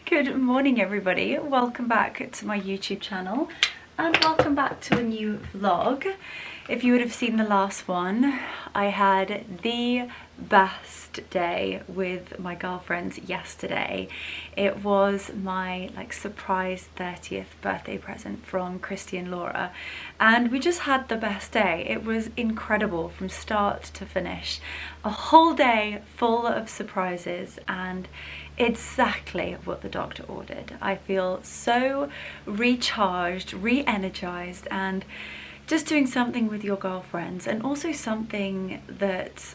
Good morning everybody, welcome back to my YouTube channel and welcome back to a new vlog. If you would have seen the last one, I had the best day with my girlfriends yesterday. It was my surprise 30th birthday present from Christy and Laura, and we just had the best day. It was incredible from start to finish. A whole day full of surprises and exactly what the doctor ordered. I feel so recharged, re-energized, and just doing something with your girlfriends, and also something that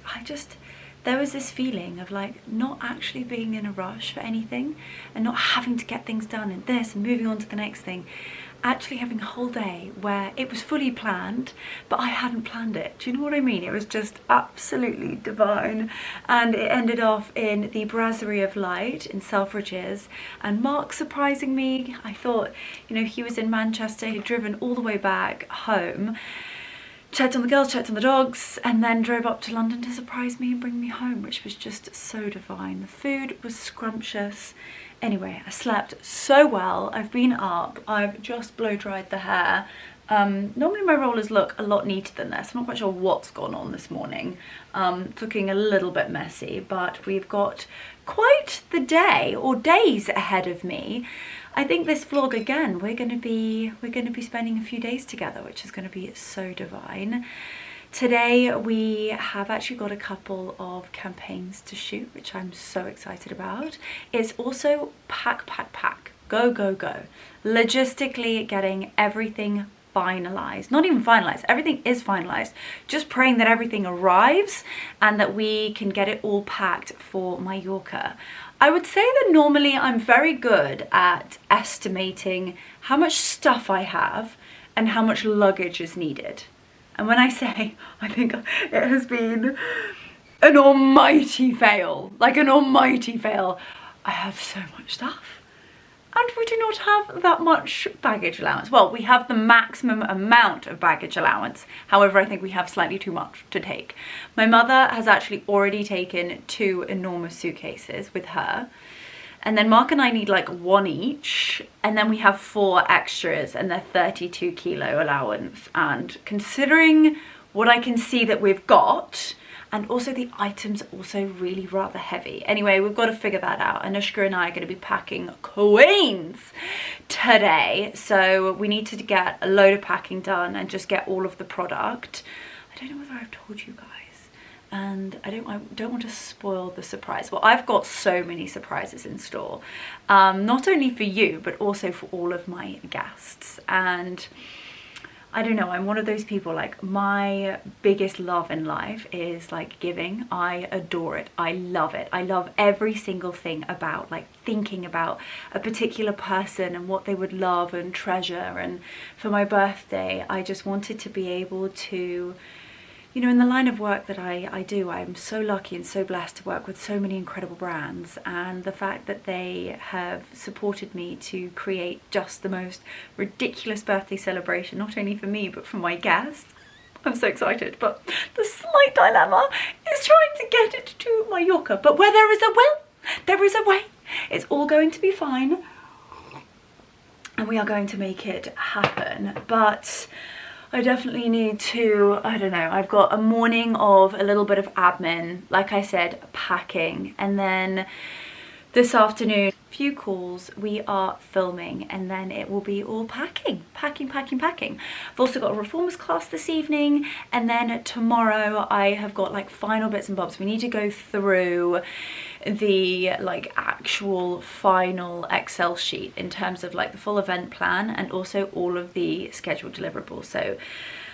there was this feeling of not actually being in a rush for anything and not having to get things done and this and moving on to the next thing. Actually having a whole day where it was fully planned, but I hadn't planned it. Do you know what I mean? It was just absolutely divine. And it ended off in the Brasserie of Light in Selfridges, and Mark surprising me. I thought, you know, he was in Manchester, he'd driven all the way back home, checked on the girls, checked on the dogs, and then drove up to London to surprise me and bring me home, which was just so divine. The food was scrumptious. Anyway, I slept so well. I've been up, I've just blow dried the hair. Normally my rollers look a lot neater than this. I'm not quite sure what's gone on this morning. It's looking a little bit messy, but we've got quite the day or days ahead of me. I think this vlog, again, we're gonna be spending a few days together, which is gonna be so divine. Today we have actually got a couple of campaigns to shoot, which I'm so excited about. It's also pack, go, go, go. Logistically getting everything finalized. Not even finalized, everything is finalized. Just praying that everything arrives and that we can get it all packed for Mallorca. I would say that normally I'm very good at estimating how much stuff I have and how much luggage is needed. And when I say, I think it has been an almighty fail, like an almighty fail. I have so much stuff and we do not have that much baggage allowance. Well, we have the maximum amount of baggage allowance. However, I think we have slightly too much to take. My mother has actually already taken 2 enormous suitcases with her. And then Mark and I need one each, and then we have 4 extras and they're 32 kilo allowance. And considering what I can see that we've got, and also the items are also really rather heavy. Anyway, we've got to figure that out. Anushka and I are going to be packing queens today. So we need to get a load of packing done and just get all of the product. I don't know whether I've told you guys. And I don't want to spoil the surprise. Well, I've got so many surprises in store, not only for you, but also for all of my guests. And I don't know, I'm one of those people, my biggest love in life is giving. I adore it. I love it. I love every single thing about thinking about a particular person and what they would love and treasure. And for my birthday, I just wanted to be able to, you know, in the line of work that I do, I'm so lucky and so blessed to work with so many incredible brands, and the fact that they have supported me to create just the most ridiculous birthday celebration, not only for me, but for my guests. I'm so excited, but the slight dilemma is trying to get it to Mallorca. But where there is a will, there is a way. It's all going to be fine, and we are going to make it happen. But I definitely need to, I don't know, I've got a morning of a little bit of admin, like I said, packing, and then this afternoon, a few calls, we are filming, and then it will be all packing. I've also got a reformers class this evening, and then tomorrow I have got final bits and bobs. We need to go through the actual final Excel sheet in terms of the full event plan and also all of the scheduled deliverables. So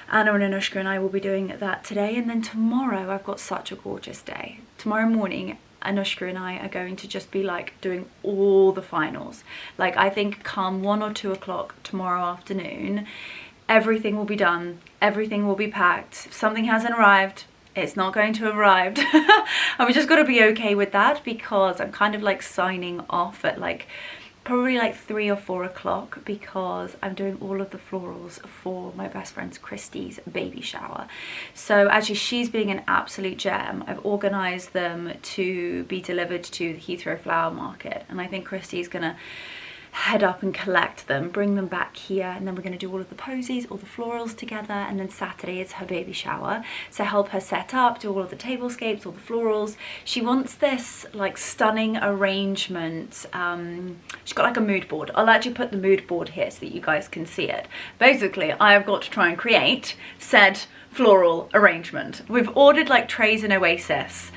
Anna and Anushka and I will be doing that today, and then tomorrow I've got such a gorgeous day. Tomorrow morning Anushka and I are going to just be doing all the finals. I think come 1 or 2 o'clock tomorrow afternoon, everything will be done, everything will be packed. If something hasn't arrived, it's not going to have arrived. And we just got to be okay with that, because I'm kind of signing off at probably like 3 or 4 o'clock, because I'm doing all of the florals for my best friend's Christy's baby shower. So actually, she's being an absolute gem. I've organised them to be delivered to the Heathrow Flower Market, and I think Christy's gonna head up and collect them, bring them back here, and then we're going to do all of the posies, all the florals together, and then Saturday is her baby shower. So help her set up, do all of the tablescapes, all the florals. She wants this like stunning arrangement. She's got like a mood board. I'll actually put the mood board here so that you guys can see it. Basically, I have got to try and create said floral arrangement. We've ordered like trays in Oasis.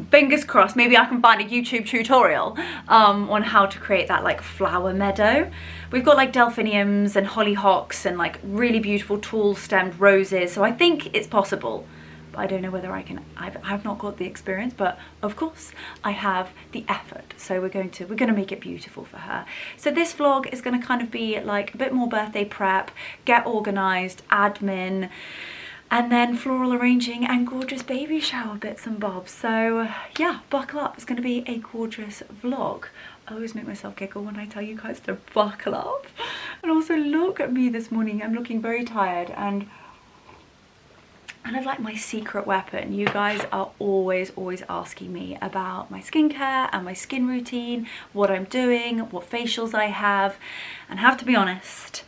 Fingers crossed, maybe I can find a YouTube tutorial on how to create that like flower meadow. We've got like delphiniums and hollyhocks and like really beautiful tall stemmed roses, so I think it's possible. But I don't know whether I can. I've not got the experience, but of course I have the effort. So we're going to make it beautiful for her. So this vlog is going to kind of be like a bit more birthday prep, get organised, admin, and then floral arranging and gorgeous baby shower bits and bobs. So yeah, buckle up. It's going to be a gorgeous vlog. I always make myself giggle when I tell you guys to buckle up. And also look at me this morning. I'm looking very tired, and kind of like my secret weapon. You guys are always asking me about my skincare and my skin routine, what I'm doing, what facials I have. And I have to be honest,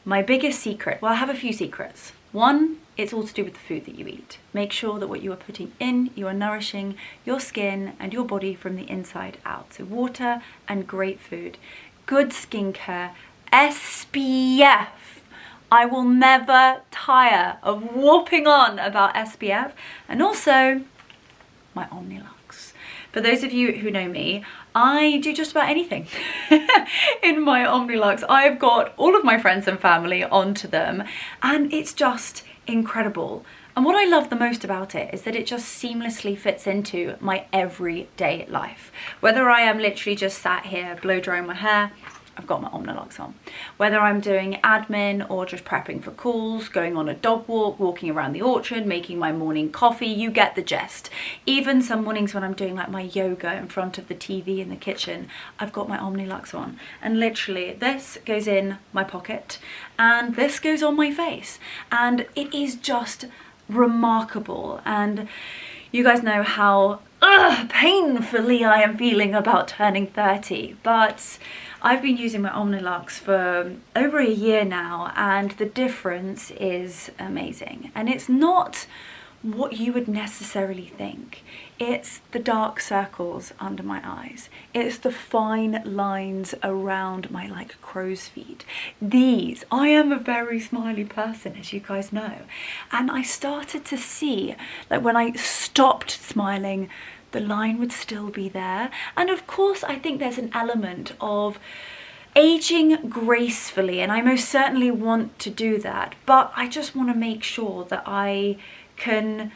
my biggest secret, well, I have a few secrets. One, it's all to do with the food that you eat. Make sure that what you are putting in, you are nourishing your skin and your body from the inside out. So water and great food, good skincare, SPF. I will never tire of whooping on about SPF, and also my Omnilux. For those of you who know me, I do just about anything in my Omnilux. I've got all of my friends and family onto them, and it's just incredible. And what I love the most about it is that it just seamlessly fits into my everyday life. Whether I am literally just sat here blow drying my hair, I've got my Omnilux on. Whether I'm doing admin or just prepping for calls, going on a dog walk, walking around the orchard, making my morning coffee, you get the gist. Even some mornings when I'm doing like my yoga in front of the TV in the kitchen, I've got my Omnilux on. And literally this goes in my pocket and this goes on my face. And it is just remarkable. And you guys know how painfully I am feeling about turning 30, but I've been using my Omnilux for over a year now, and the difference is amazing. And it's not what you would necessarily think. It's the dark circles under my eyes. It's the fine lines around my like crow's feet. These, I am a very smiley person, as you guys know. And I started to see, like when I stopped smiling, the line would still be there. And of course, I think there's an element of aging gracefully, and I most certainly want to do that. But I just want to make sure that I can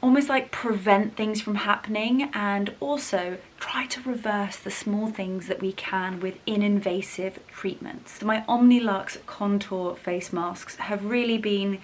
almost like prevent things from happening, and also try to reverse the small things that we can with invasive treatments. So my Omnilux contour face masks have really been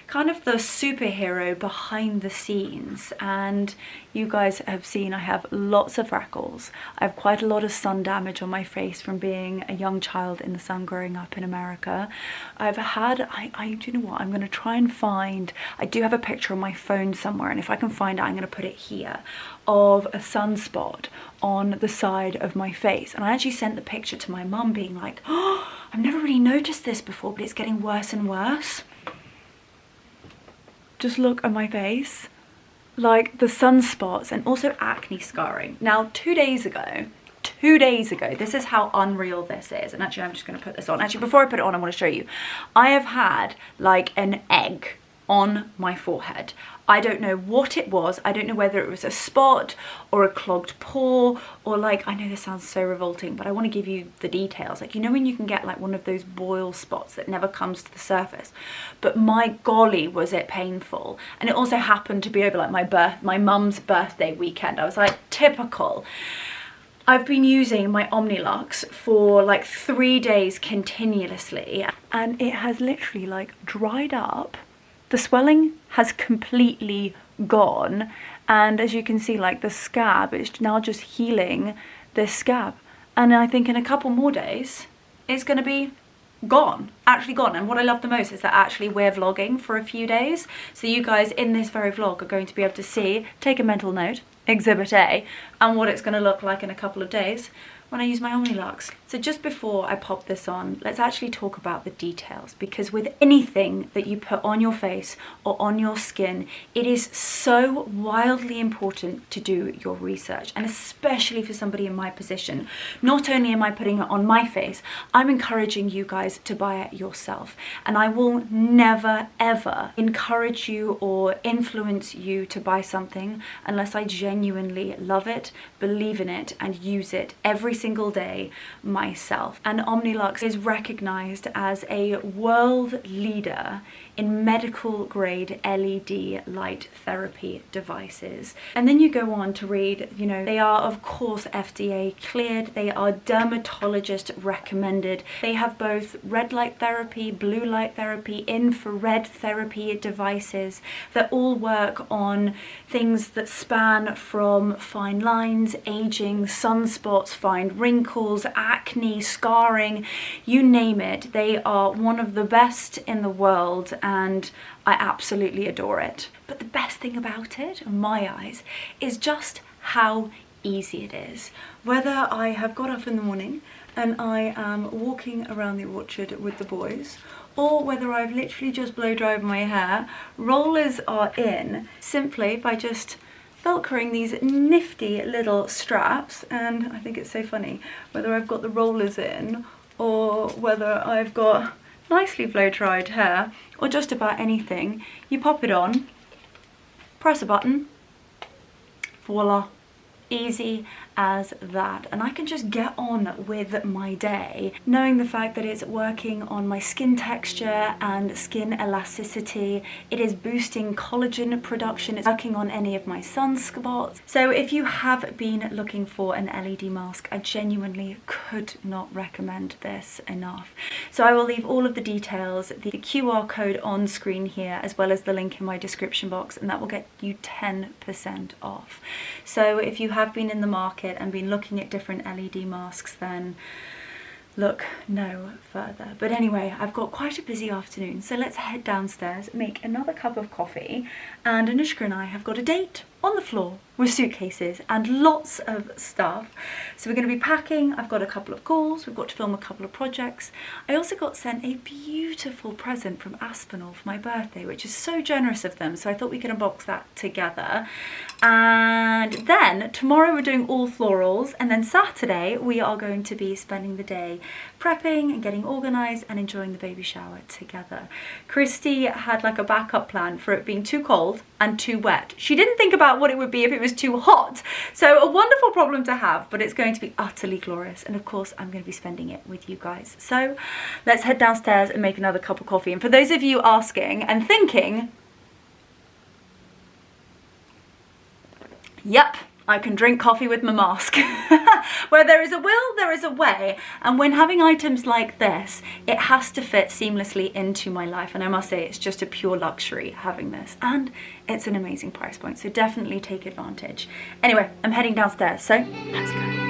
kind of the superhero behind the scenes, and you guys have seen I have lots of freckles. I have quite a lot of sun damage on my face from being a young child in the sun growing up in America. I've had, do you know what, I'm going to try and find, I do have a picture on my phone somewhere, and if I can find it I'm going to put it here, of a sunspot on the side of my face. And I actually sent the picture to my mum being like, oh, I've never really noticed this before, but it's getting worse and worse. Just look at my face, like the sunspots and also acne scarring. Now, 2 days ago, this is how unreal this is. And actually, I'm just going to put this on. Actually, before I put it on, I want to show you. I have had like an egg on my forehead. I don't know what it was. I don't know whether it was a spot or a clogged pore, or like, I know this sounds so revolting, but I want to give you the details. Like, you know when you can get like one of those boil spots that never comes to the surface? But my golly, was it painful. And it also happened to be over like my mum's birthday weekend. I was like, typical. I've been using my Omnilux for like 3 days continuously, and it has literally like dried up. The swelling has completely gone, and as you can see, like the scab is now just healing this scab. And I think in a couple more days, it's going to be gone, actually gone. And what I love the most is that actually we're vlogging for a few days. So you guys in this very vlog are going to be able to see, take a mental note, Exhibit A, and what it's going to look like in a couple of days when I use my Omnilux. So just before I pop this on, let's actually talk about the details, because with anything that you put on your face or on your skin, it is so wildly important to do your research, and especially for somebody in my position. Not only am I putting it on my face, I'm encouraging you guys to buy it yourself, and I will never ever encourage you or influence you to buy something unless I genuinely love it, believe in it, and use it every single day myself. And Omnilux is recognized as a world leader in medical grade LED light therapy devices. And then you go on to read, you know, they are of course FDA cleared, they are dermatologist recommended, they have both red light therapy, blue light therapy, infrared therapy devices that all work on things that span from fine lines, aging, sunspots, fine wrinkles, acne, scarring, you name it. They are one of the best in the world, and I absolutely adore it. But the best thing about it, in my eyes, is just how easy it is. Whether I have got up in the morning and I am walking around the orchard with the boys, or whether I've literally just blow dried my hair, rollers are in simply by just velcroing these nifty little straps. And I think it's so funny, whether I've got the rollers in or whether I've got nicely blow dried hair or just about anything, you pop it on, press a button, voila, easy as that. And I can just get on with my day knowing the fact that it's working on my skin texture and skin elasticity. It is boosting collagen production. It's working on any of my sunspots. So if you have been looking for an LED mask, I genuinely could not recommend this enough. So I will leave all of the details, the QR code on screen here, as well as the link in my description box, and that will get you 10% off. So if you have been in the market and been looking at different LED masks, then look no further. But anyway, I've got quite a busy afternoon, so let's head downstairs, make another cup of coffee, and Anushka and I have got a date on the floor with suitcases and lots of stuff. So we're going to be packing. I've got a couple of calls, we've got to film a couple of projects. I also got sent a beautiful present from Aspinall for my birthday, which is so generous of them, so I thought we could unbox that together. And then tomorrow we're doing all florals, and then Saturday we are going to be spending the day prepping and getting organised and enjoying the baby shower together. Christy had like a backup plan for it being too cold and too wet. She didn't think about what it would be if it was too hot. So a wonderful problem to have, but it's going to be utterly glorious. And of course, I'm going to be spending it with you guys. So let's head downstairs and make another cup of coffee. And for those of you asking and thinking, yep, I can drink coffee with my mask. Where there is a will, there is a way. And when having items like this, it has to fit seamlessly into my life. And I must say, it's just a pure luxury having this. And it's an amazing price point, so definitely take advantage. Anyway, I'm heading downstairs, so let's go.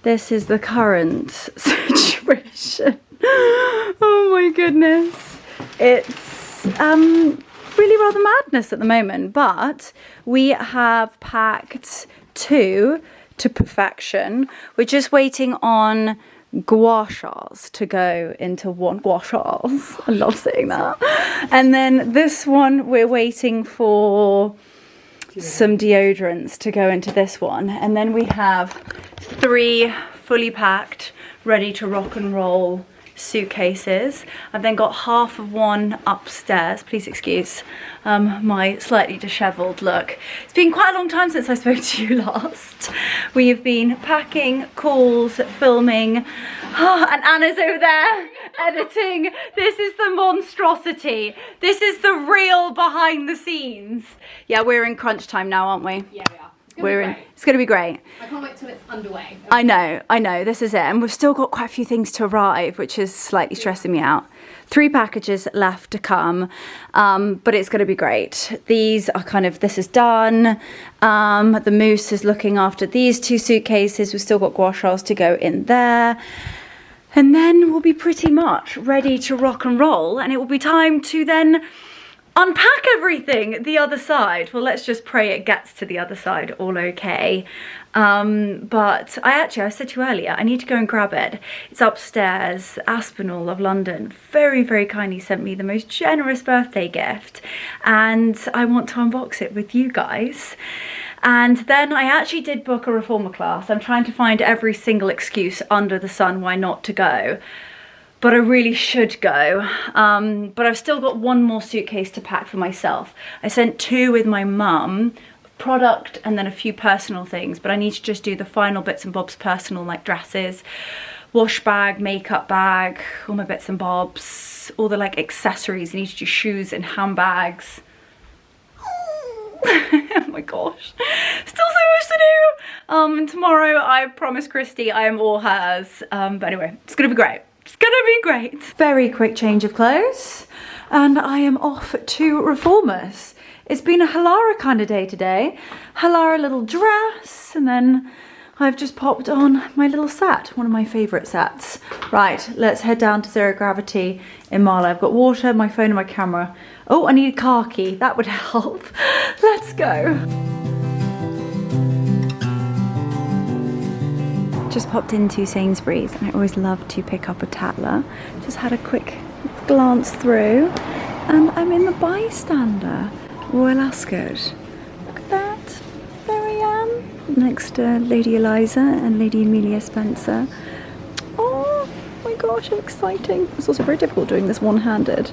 This is the current situation. Oh my goodness. It's really rather madness at the moment, but we have packed 2 to perfection. We're just waiting on gua shas to go into one. Gua shas. I love saying that. And then this one, we're waiting for some deodorants to go into this one. And then we have 3 fully packed, ready to rock and roll suitcases. I've then got half of one upstairs. Please excuse my slightly dishevelled look. It's been quite a long time since I spoke to you last. We have been packing, calls, filming, and Anna's over there editing. This is the monstrosity. This is the real behind the scenes. Yeah, we're in crunch time now, aren't we? Yeah, we are. It's going to be great. I can't wait till it's underway. I know, this is it. And we've still got quite a few things to arrive, which is slightly stressing me out. 3 packages left to come, but it's going to be great. These are this is done. The mousse is looking after these 2 suitcases. We've still got gouache rolls to go in there. And then we'll be pretty much ready to rock and roll. And it will be time to then unpack everything the other side. Well, let's just pray it gets to the other side all okay. But I said to you earlier, I need to go and grab it. It's upstairs. Aspinall of London very, very kindly sent me the most generous birthday gift, and I want to unbox it with you guys. And then I actually did book a reformer class. I'm trying to find every single excuse under the sun why not to go. But I really should go. But I've still got 1 more suitcase to pack for myself. I sent 2 with my mum, product and then a few personal things, but I need to just do the final bits and bobs personal, like dresses, wash bag, makeup bag, all my bits and bobs, all the accessories. I need to do shoes and handbags. Oh my gosh, still so much to do. And tomorrow I promised Christy I am all hers. But anyway, it's gonna be great. It's gonna be great. Very quick change of clothes and I am off to reformers. It's been a Halara kind of day today. Halara little dress, and then I've just popped on my little set, one of my favourite sets. Right, let's head down to Zero Gravity in Marlow. I've got water, my phone and my camera. Oh, I need a car key, that would help. Let's go. Just popped into Sainsbury's and I always love to pick up a Tatler. Just had a quick glance through and I'm in the bystander. Royal Ascot. Look at that. There I am. Next to Lady Eliza and Lady Amelia Spencer. Oh my gosh, how exciting. It's also very difficult doing this one-handed.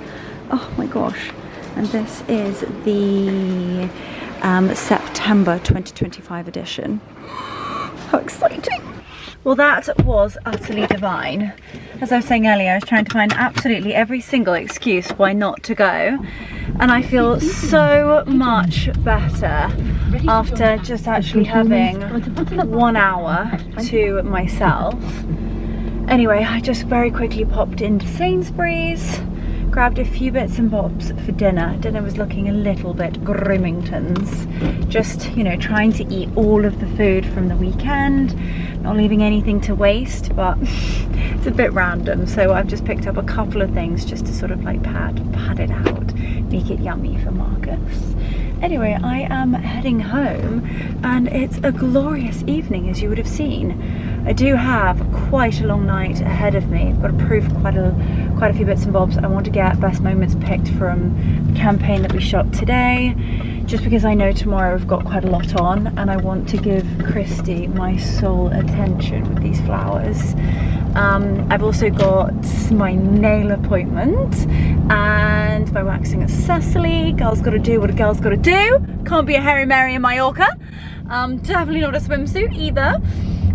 Oh my gosh. And this is the September 2025 edition. How exciting. Well, that was utterly divine. As I was saying earlier, I was trying to find absolutely every single excuse why not to go. And I feel so much better after just actually having 1 hour to myself. Anyway, I just very quickly popped into Sainsbury's, grabbed a few bits and bobs for dinner. Dinner was looking a little bit Grimmingtons. Just, you know, trying to eat all of the food from the weekend, not leaving anything to waste, but it's a bit random. So I've just picked up a couple of things just to sort of pad it out, make it yummy for Marcus. Anyway, I am heading home and it's a glorious evening, as you would have seen. I do have quite a long night ahead of me. I've got to proof quite a few bits and bobs. I want to get best moments picked from the campaign that we shot today, just because I know tomorrow I've got quite a lot on and I want to give Christy my sole attention with these flowers. I've also got my nail appointment and my waxing at Cecily. Girl's got to do what a girl's got to do. Can't be a Harry Mary in Mallorca. Definitely not a swimsuit either.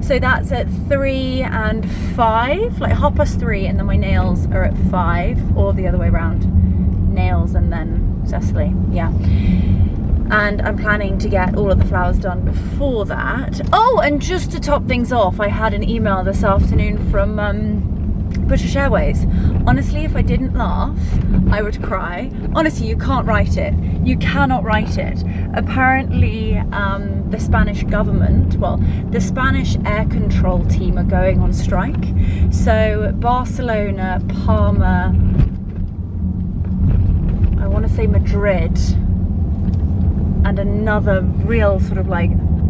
So that's at 3 and 5, like 3:30, and then my nails are at 5, or the other way around. Nails and then Cecily, yeah. And I'm planning to get all of the flowers done before that. Oh, and just to top things off, I had an email this afternoon from British Airways. Honestly, if I didn't laugh, I would cry. Honestly, you can't write it. You cannot write it. Apparently, the Spanish government, well, the Spanish air control team are going on strike. So Barcelona, Palma, I want to say Madrid, and another real sort of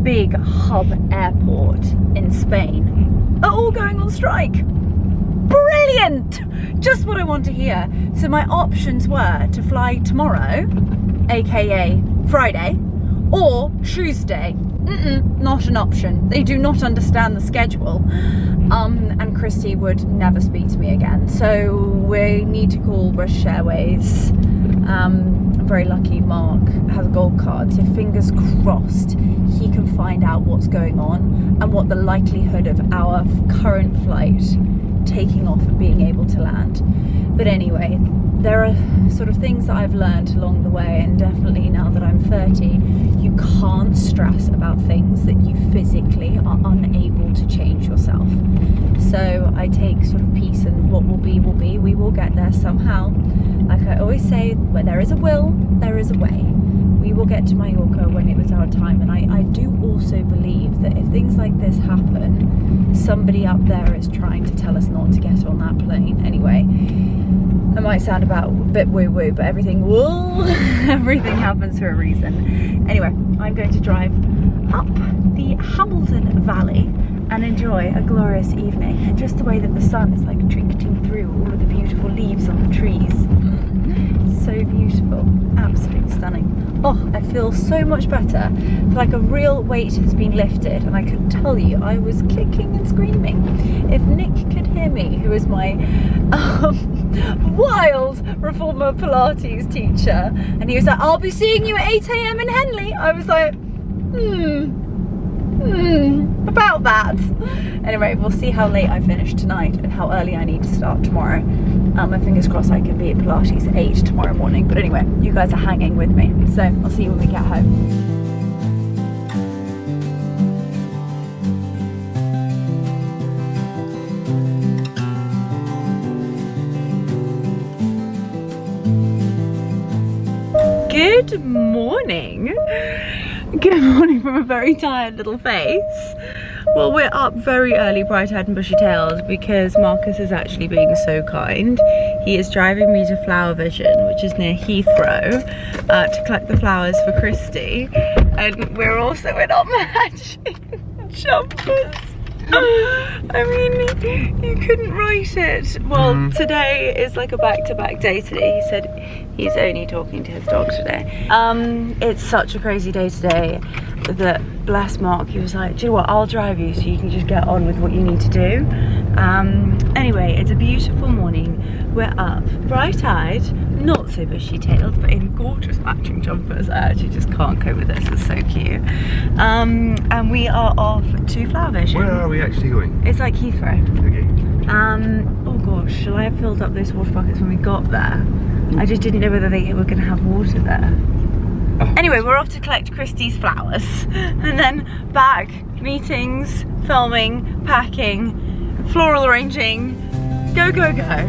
big hub airport in Spain are all going on strike. Brilliant! Just what I want to hear. So my options were to fly tomorrow, aka Friday, or Tuesday, not an option. They do not understand the schedule. And Christy would never speak to me again. So we need to call British Airways. I'm very lucky Mark has a gold card, so fingers crossed he can find out what's going on and what the likelihood of our current flight taking off and being able to land. But anyway, there are sort of things that I've learned along the way, and definitely now that I'm 30, you can't stress about things that you physically are unable to change yourself. So I take sort of peace, and what will be will be. We will get there somehow. Like I always say, where there is a will, there is a way. We will get to Mallorca when it was our time, and I do also believe that if things like this happen, somebody up there is trying to tell us not to get on that plane. Anyway, it might sound a bit woo-woo, but everything happens for a reason. Anyway, I'm going to drive up the Hamilton Valley and enjoy a glorious evening, and just the way that the sun is like drifting through all of the beautiful leaves on the trees. It's so beautiful, absolutely stunning. Oh, I feel so much better. I feel like a real weight has been lifted, and I could tell you I was kicking and screaming. If Nick could hear me, who is my wild reformer Pilates teacher, and he was like, I'll be seeing you at 8 AM in Henley. I was like, about that. Anyway, we'll see how late I finish tonight and how early I need to start tomorrow. My fingers crossed I can be at Pilates at 8 tomorrow morning. But anyway, you guys are hanging with me, so I'll see you when we get home. Good morning. Good morning from a very tired little face. Well, we're up very early, bright-eyed and bushy-tailed, because Marcus is actually being so kind. He is driving me to Flower Vision, which is near Heathrow, to collect the flowers for Christy. And we're also in our matching jumpers. I mean, you couldn't write it. Well, today is like a back-to-back day today. He said he's only talking to his dog today. It's such a crazy day today that, bless Mark, he was like, do you know what, I'll drive you so you can just get on with what you need to do. Anyway, it's a beautiful morning. We're up, bright-eyed, not so bushy-tailed, but in gorgeous matching jumpers. I actually just can't cope with this, it's so cute. And we are off to Flower Vision. Where are we actually going? It's like Heathrow. Okay. Oh gosh, shall I have filled up those water buckets when we got there? I just didn't know whether they were going to have water there. Oh. Anyway, we're off to collect Christy's flowers, and then back, meetings, filming, packing, floral arranging, go, go, go.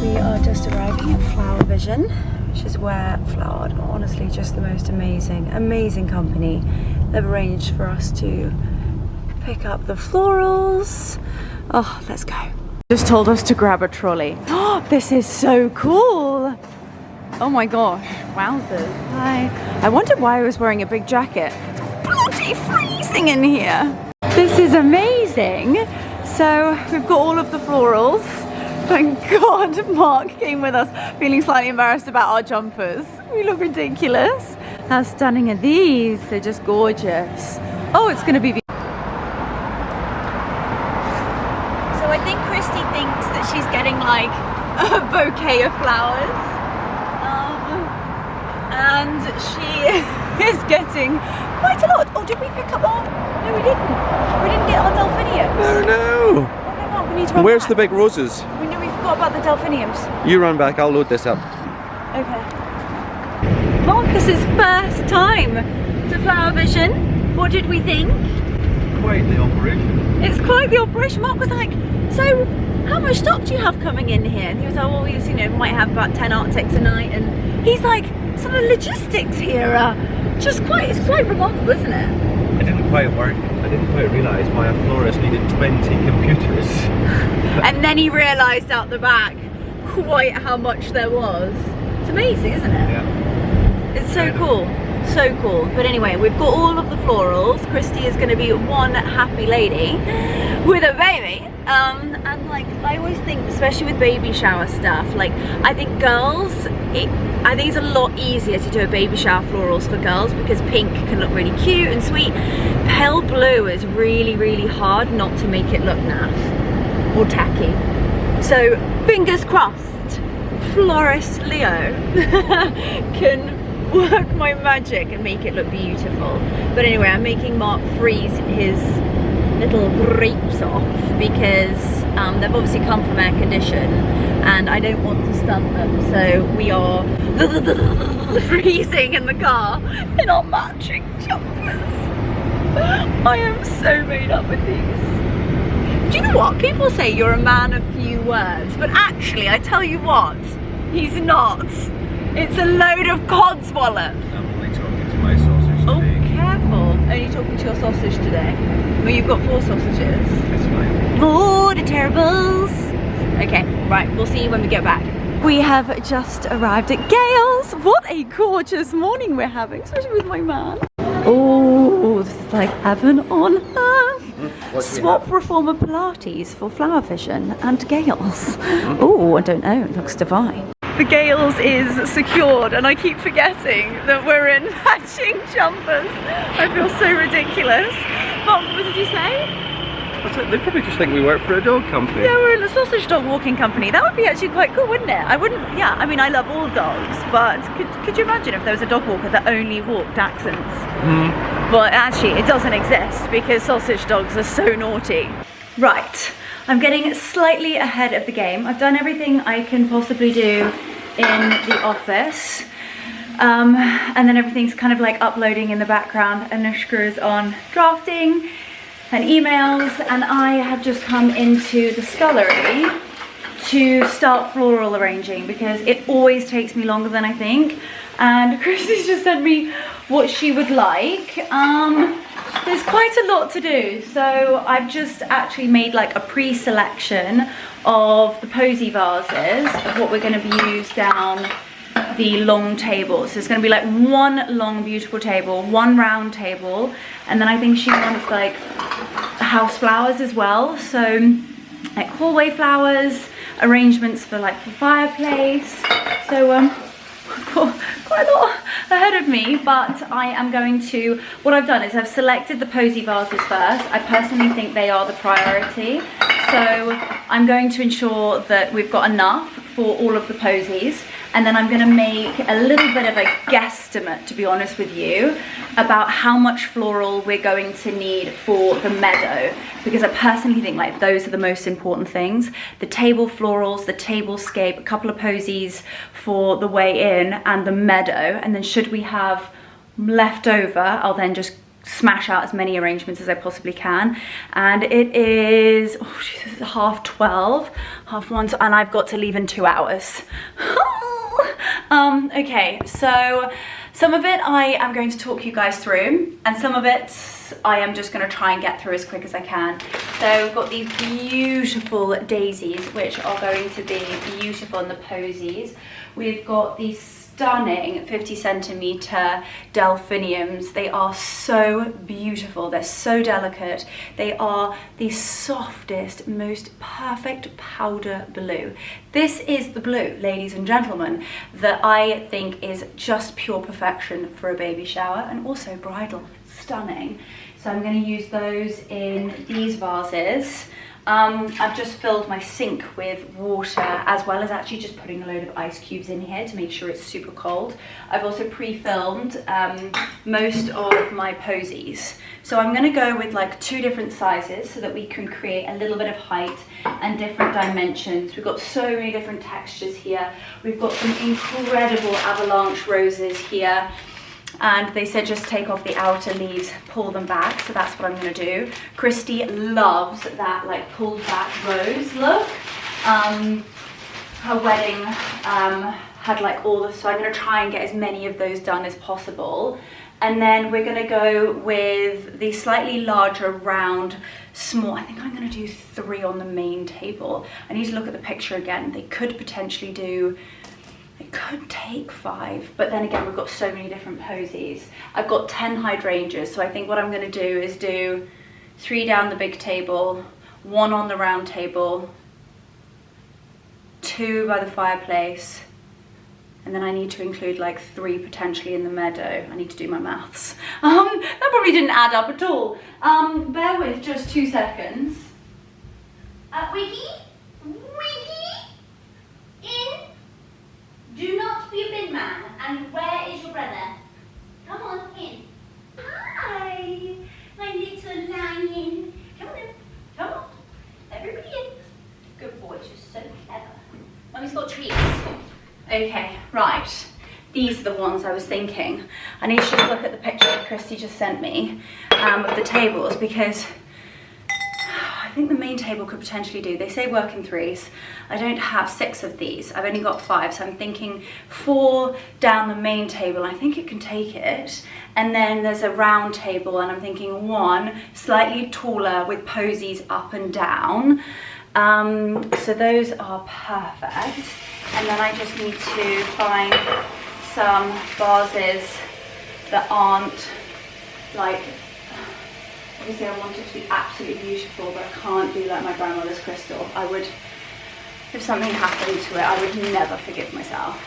We are just arriving at Flower Vision, which is where Floral are honestly just the most amazing company. They've arranged for us to pick up the florals. Oh, let's go. Just told us to grab a trolley. Oh, this is so cool. Oh my gosh, wowzers. Hi. I wondered why I was wearing a big jacket. It's bloody freezing in here. This is amazing. So we've got all of the florals. Thank God Mark came with us, feeling slightly embarrassed about our jumpers. We look ridiculous. How stunning are these? They're just gorgeous. Oh, it's going to be beautiful. So I think Christy thinks that she's getting like a bouquet of flowers. And she is getting quite a lot. Oh, did we pick up our... No, we didn't. We didn't get our delphiniums. No. We need to run Where's back. the big roses? We forgot about the delphiniums. You run back, I'll load this up. Okay. Marcus's first time to Flower Vision. What did we think? Quite the operation. It's quite the operation. Mark was like, so how much stock do you have coming in here? And he was like, well, we might have about 10 Arctics a night. And he's like, some of the logistics here are just it's quite remarkable, isn't it? I didn't quite realise why a florist needed 20 computers. And then he realised out the back quite how much there was. It's amazing, isn't it? Yeah. It's so cool. so cool. But anyway, we've got all of the florals. Christy is going to be one happy lady with a baby. And like, I always think, especially with baby shower stuff, like, I think girls, I think it's a lot easier to do a baby shower florals for girls because pink can look really cute and sweet. Pale blue is really, really hard not to make it look naff or tacky. So fingers crossed, florist Leo can work my magic and make it look beautiful. But anyway, I'm making Mark freeze his little grapes off because they've obviously come from air condition and I don't want to stun them, so we are freezing in the car in our matching jumpers. I am so made up with these. Do you know what? People say you're a man of few words, but actually I tell you what, he's not. It's a load of codswallop. I'm only talking to my sausage Oh, today. careful. Only talking to your sausage today. Well, you've got 4 sausages. That's fine. Oh, the terribles. Okay, right, we'll see you when we get back. We have just arrived at Gale's. What a gorgeous morning we're having, especially with my man. Oh, this is like heaven on earth. Swap Reformer Pilates for flower vision and Gale's. Oh, I don't know, it looks divine. The Gale's is secured and I keep forgetting that we're in matching jumpers. I feel so ridiculous. What did you say? They probably just think we work for a dog company. Yeah, we're in a sausage dog walking company. That would be actually quite cool, wouldn't it? I wouldn't, yeah, I mean, I love all dogs, but could you imagine if there was a dog walker that only walked accents? Well, actually, it doesn't exist because sausage dogs are so naughty. Right, I'm getting slightly ahead of the game. I've done everything I can possibly do in the office. And then everything's kind of like uploading in the background and Anushka is on drafting and emails, and I have just come into the scullery to start floral arranging because it always takes me longer than I think. And Christy's just sent me what she would like. There's quite a lot to do, so I've just actually made like a pre-selection of the posy vases of what we're going to be used down the long table. So it's going to be like one long beautiful table, one round table, and then I think she wants like house flowers as well, so like hallway flowers, arrangements for like the fireplace. So I've got quite a lot ahead of me, but I am going to, what I've done is I've selected the posy vases first. I personally think they are the priority, so I'm going to ensure that we've got enough for all of the posies. And then I'm going to make a little bit of a guesstimate, to be honest with you, about how much floral we're going to need for the meadow, because I personally think like those are the most important things. The table florals, the tablescape, a couple of posies for the way in, and the meadow. And then should we have left over, I'll then just smash out as many arrangements as I possibly can. And it is, oh Jesus, 12:30, 1:30, and I've got to leave in 2 hours. Okay, so some of it I am going to talk you guys through, and some of it I am just going to try and get through as quick as I can. So we've got these beautiful daisies, which are going to be beautiful in the posies. We've got these stunning 50 centimeter delphiniums. They are so beautiful, they're so delicate. They are the softest, most perfect powder blue. This is the blue, ladies and gentlemen, that I think is just pure perfection for a baby shower, and also bridal. Stunning. So I'm going to use those in these vases. I've just filled my sink with water, as well as actually just putting a load of ice cubes in here to make sure it's super cold. I've also pre-filmed most of my posies. So I'm going to go with like 2 different sizes so that we can create a little bit of height and different dimensions. We've got so many different textures here. We've got some incredible avalanche roses here. And they said just take off the outer leaves, pull them back, so that's what I'm going to do. Christy loves that like pulled back rose look. Her wedding had like all the, so I'm going to try and get as many of those done as possible. And then we're going to go with the slightly larger round small, I think I'm going to do 3 on the main table. I need to look at the picture again. They could potentially do it could take 5, but then again, we've got so many different posies. I've got 10 hydrangeas, so I think what I'm going to do is do 3 down the big table, 1 on the round table, 2 by the fireplace, and then I need to include like 3 potentially in the meadow. I need to do my maths. That probably didn't add up at all. Bear with just 2 seconds. Wiggy? Wiggy? In? Do not be a big man. And where is your brother? Come on, in. Hi, my little lion. Come on in. Come on. Everybody in. Good boy, you're so clever. Mummy's got treats. Okay, right. These are the ones I was thinking. I need to just look at the picture that Christy just sent me of the tables, because I think the main table could potentially do. They say work in 3s. I don't have 6 of these. I've only got 5, so I'm thinking 4 down the main table. I think it can take it. And then there's a round table, and I'm thinking 1 slightly taller with posies up and down. So those are perfect. And then I just need to find some vases that aren't like, obviously I want it to be absolutely beautiful, but I can't do like my grandmother's crystal. I would, if something happened to it, I would never forgive myself.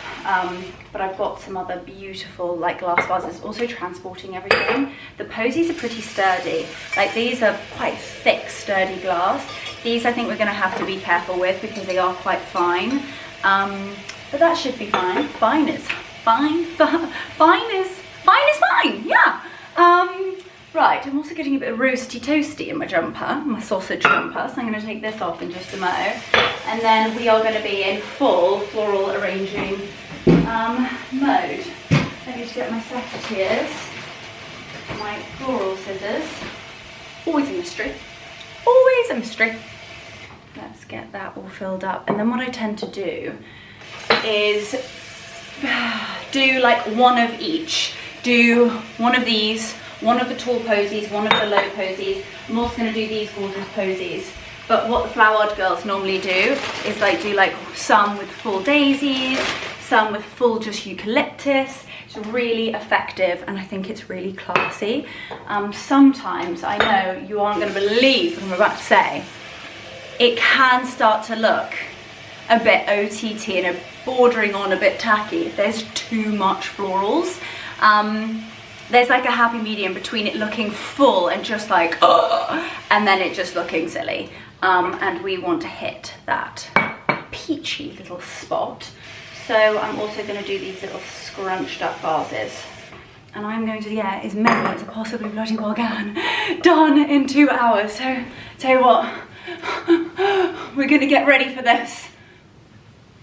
But I've got some other beautiful like glass vases, also transporting everything. The posies are pretty sturdy. Like these are quite thick, sturdy glass. These I think we're gonna have to be careful with because they are quite fine. But that should be fine. Fine is fine. Fine is fine, yeah. Right, I'm also getting a bit of roasty toasty in my jumper, my sausage jumper, so I'm going to take this off in just a mo. And then we are going to be in full floral arranging mode. I need to get my secateurs, my floral scissors. Always a mystery. Always a mystery. Let's get that all filled up. And then what I tend to do is do like one of each. Do one of these, one of the tall posies, one of the low posies. I'm also going to do these gorgeous posies. But what the flowered girls normally do is like do like some with full daisies, some with full just eucalyptus. It's really effective and I think it's really classy. Sometimes, I know you aren't going to believe what I'm about to say, it can start to look a bit OTT and bordering on a bit tacky if there's too much florals. There's like a happy medium between it looking full and just like, and then it just looking silly. And we want to hit that peachy little spot. So I'm also going to do these little scrunched up vases. And I'm going to get as many as I possibly bloody well can done in 2 hours. So tell you what, we're going to get ready for this.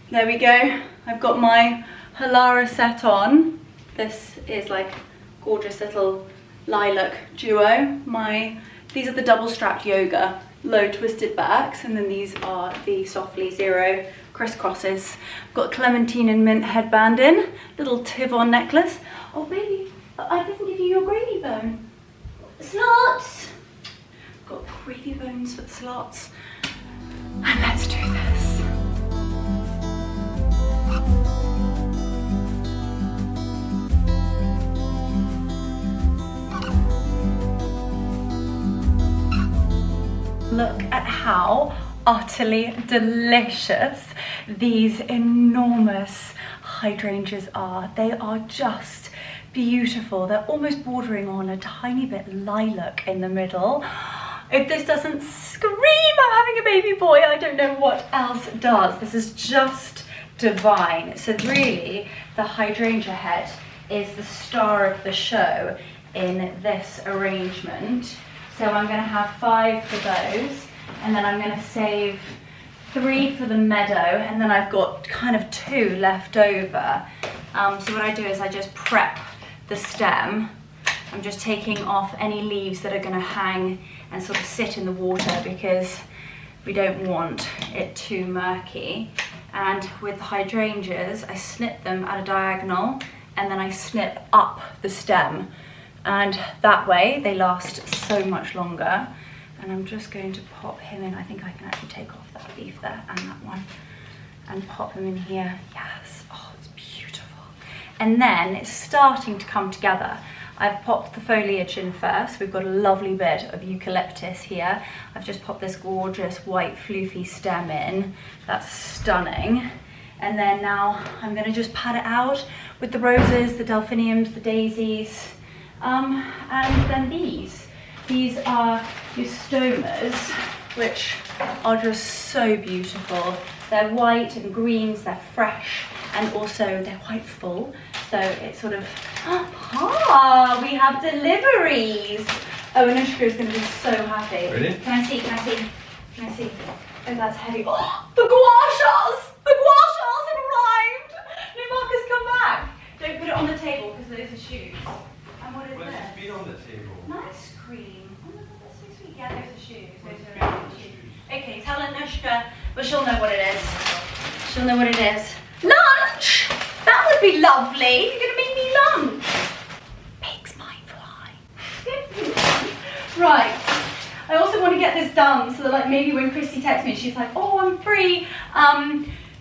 There we go. I've got my Halara set on. This is like gorgeous little lilac duo. These are the double strapped yoga, low twisted backs, and then these are the Softly Zero crisscrosses. I've got Clementine and Mint headband in, little Tivon necklace. Oh baby, I didn't give you your gravy bone. Slots! Got gravy bones for the slots. And let's do this. Look at how utterly delicious these enormous hydrangeas are. They are just beautiful. They're almost bordering on a tiny bit lilac in the middle. If this doesn't scream I'm having a baby boy, I don't know what else does. This is just divine. So really, the hydrangea head is the star of the show in this arrangement. So I'm going to have 5 for those, and then I'm going to save 3 for the meadow, and then I've got kind of 2 left over. So what I do is I just prep the stem. I'm just taking off any leaves that are going to hang and sort of sit in the water because we don't want it too murky. And with the hydrangeas, I snip them at a diagonal, and then I snip up the stem. And that way they last so much longer. And I'm just going to pop him in. I think I can actually take off that leaf there and that one and pop him in here. Yes, oh, it's and then it's starting to come together. I've popped the foliage in first. We've got a lovely bit of eucalyptus here. I've just popped this gorgeous white floofy stem in. That's stunning. And then now I'm gonna just pat it out with the roses, the delphiniums, the daisies, and then these. These are eustomas, which are just so beautiful. They're white and greens, they're fresh, and also they're quite full. So it's sort of, we have deliveries. Oh, Anushka is gonna be so happy. Really? Can I see, can I see, can I see? Oh, that's heavy. Oh, the gua sha! The gua shas have arrived! No, Marcus, come back. Don't put it on the table because those are shoes. And what is Well, this? it's been on the table. Nice cream. Oh my god, that's so sweet. Yeah, those are shoes. Those are really shoes. Okay, tell Anushka, but she'll know what it is. She'll know what it is. Lunch! That would be lovely. You're gonna make me lunch. Pigs might fly. Right. I also want to get this done so that like maybe when Christy texts me, she's like, oh, I'm free.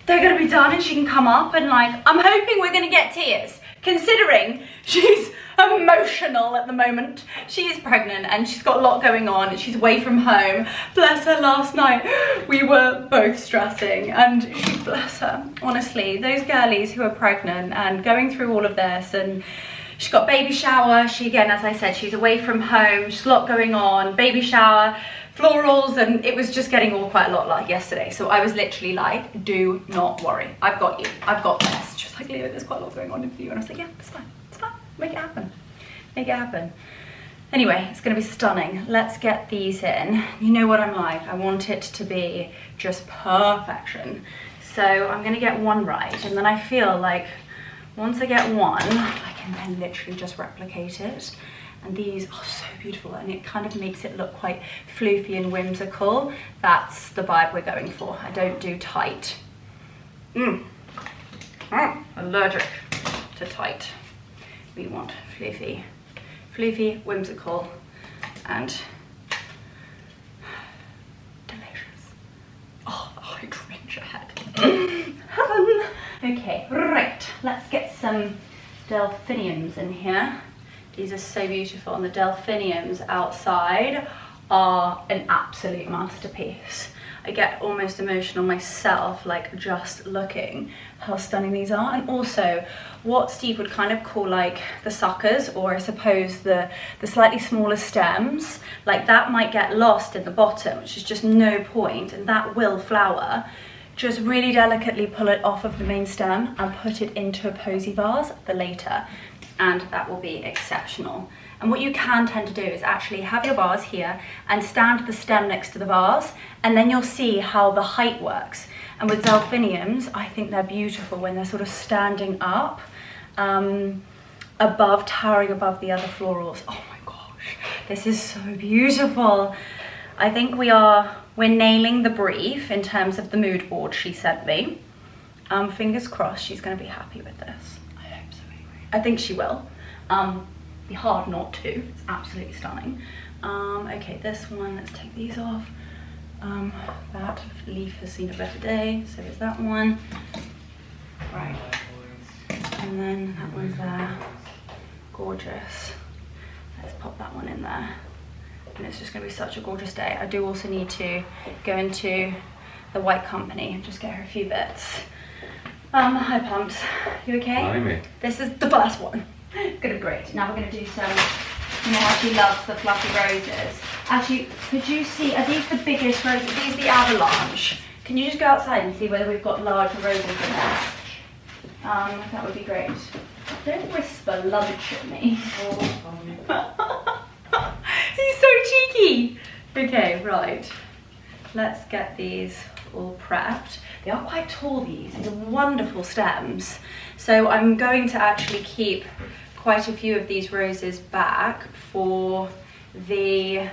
They're gonna be done and she can come up and like, I'm hoping we're gonna get tears, considering she's emotional at the moment. She is pregnant and she's got a lot going on and she's away from home. Bless her, last night we were both stressing and she, bless her, honestly, those girlies who are pregnant and going through all of this, and she's got baby shower. She, again, as I said, she's away from home. She's a lot going on, baby shower, florals, and it was just getting all quite a lot like yesterday. So I was literally like, do not worry. I've got you. I've got this. She was like, Leo, there's quite a lot going on with you. And I was like, yeah, it's fine. It's fine. Make it happen. Make it happen. Anyway, it's going to be stunning. Let's get these in. You know what I'm like. I want it to be just perfection. So I'm going to get one right. And then I feel like once I get one, I can then literally just replicate it. And these are so beautiful, and it kind of makes it look quite floofy and whimsical. That's the vibe we're going for. I don't do tight. Allergic to tight. We want floofy. Floofy, whimsical, and delicious. Oh, the hydrangea head. Heaven. Okay, right. Let's get some delphiniums in here. These are so beautiful, and the delphiniums outside are an absolute masterpiece. I get almost emotional myself, like just looking how stunning these are. And also what Steve would kind of call like the suckers, or I suppose the slightly smaller stems, like that might get lost in the bottom, which is just no point, and that will flower. Just really delicately pull it off of the main stem and put it into a posy vase for later, and that will be exceptional. And what you can tend to do is actually have your vase here and stand the stem next to the vase, and then you'll see how the height works. And with delphiniums, I think they're beautiful when they're sort of standing up, above, towering above the other florals. Oh my gosh, this is so beautiful. I think we're nailing the brief in terms of the mood board she sent me. Fingers crossed she's gonna be happy with this. I hope so anyway. I think she will. Be hard not to. It's absolutely stunning. Okay, this one, let's take these off. That leaf has seen a better day, so is that one. Right. And then that one's there. Gorgeous. Let's pop that one in there. And it's just gonna be such a gorgeous day. I do also need to go into the White Company and just get her a few bits. Hi Pumps, you okay? Hi, mate. This is the first one. It's gonna be great. Now we're gonna do some, you know how she loves the fluffy roses. Actually, could you see, are these the biggest roses? These are the Avalanche. Can you just go outside and see whether we've got larger roses in there? That would be great. Don't whisper lunch at me. He's so cheeky. Okay, right. Let's get these all prepped. They are quite tall, these are wonderful stems. So I'm going to actually keep quite a few of these roses back for the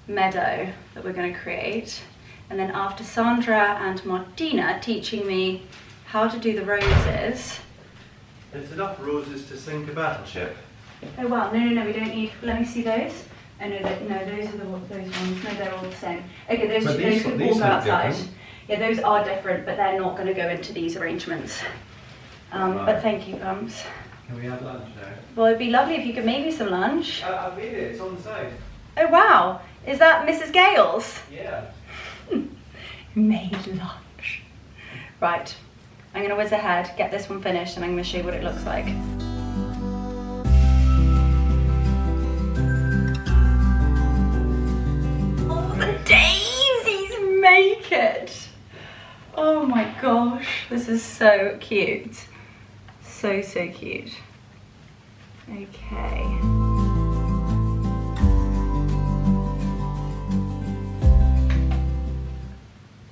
meadow that we're going to create. And then after Sandra and Martina teaching me how to do the roses. There's enough roses to sink a battleship. Oh wow, no, we don't need, let me see those. Oh no, no, those are those ones. No, they're all the same. Okay, those could all go outside. Yeah, those are different, but they're not going to go into these arrangements. But thank you, Pumps. Can we have lunch now? Well, it'd be lovely if you could make me some lunch. I've made it, it's on the side. Oh wow, is that Mrs. Gale's? Yeah. Made lunch. Right, I'm gonna whiz ahead, get this one finished, and I'm gonna show you what it looks like. Oh, the daisies make it! Oh my gosh, this is so cute. So cute. Okay.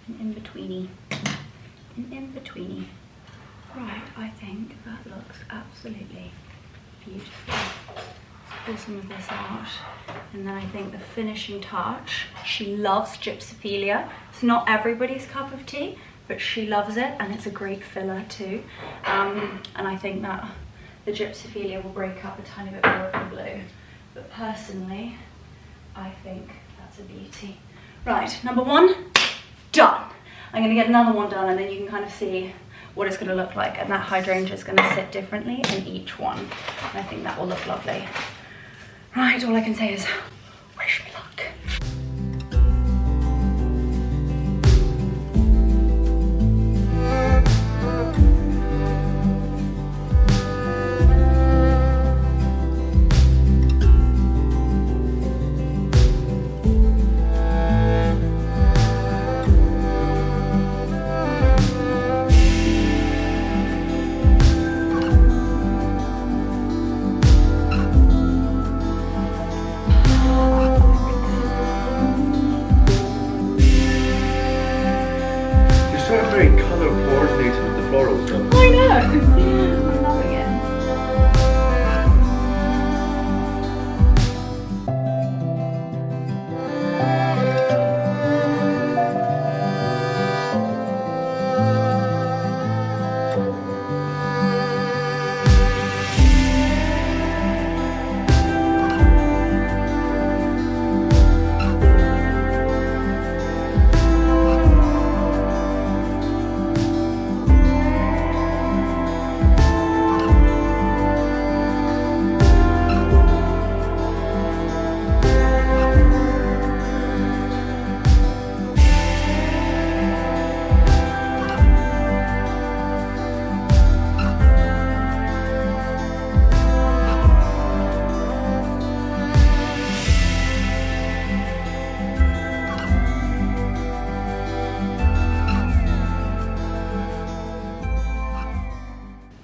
An in-betweeny. Right, I think that looks absolutely beautiful. Let's pull some of this out. And then I think the finishing touch, she loves gypsophilia. It's not everybody's cup of tea, but she loves it, and it's a great filler too. And I think that the gypsophilia will break up a tiny bit more of the blue. But personally, I think that's a beauty. Right, number one, done. I'm going to get another one done, and then you can kind of see what it's going to look like, and that hydrangea is going to sit differently in each one. And I think that will look lovely. Right, all I can say is wish me luck.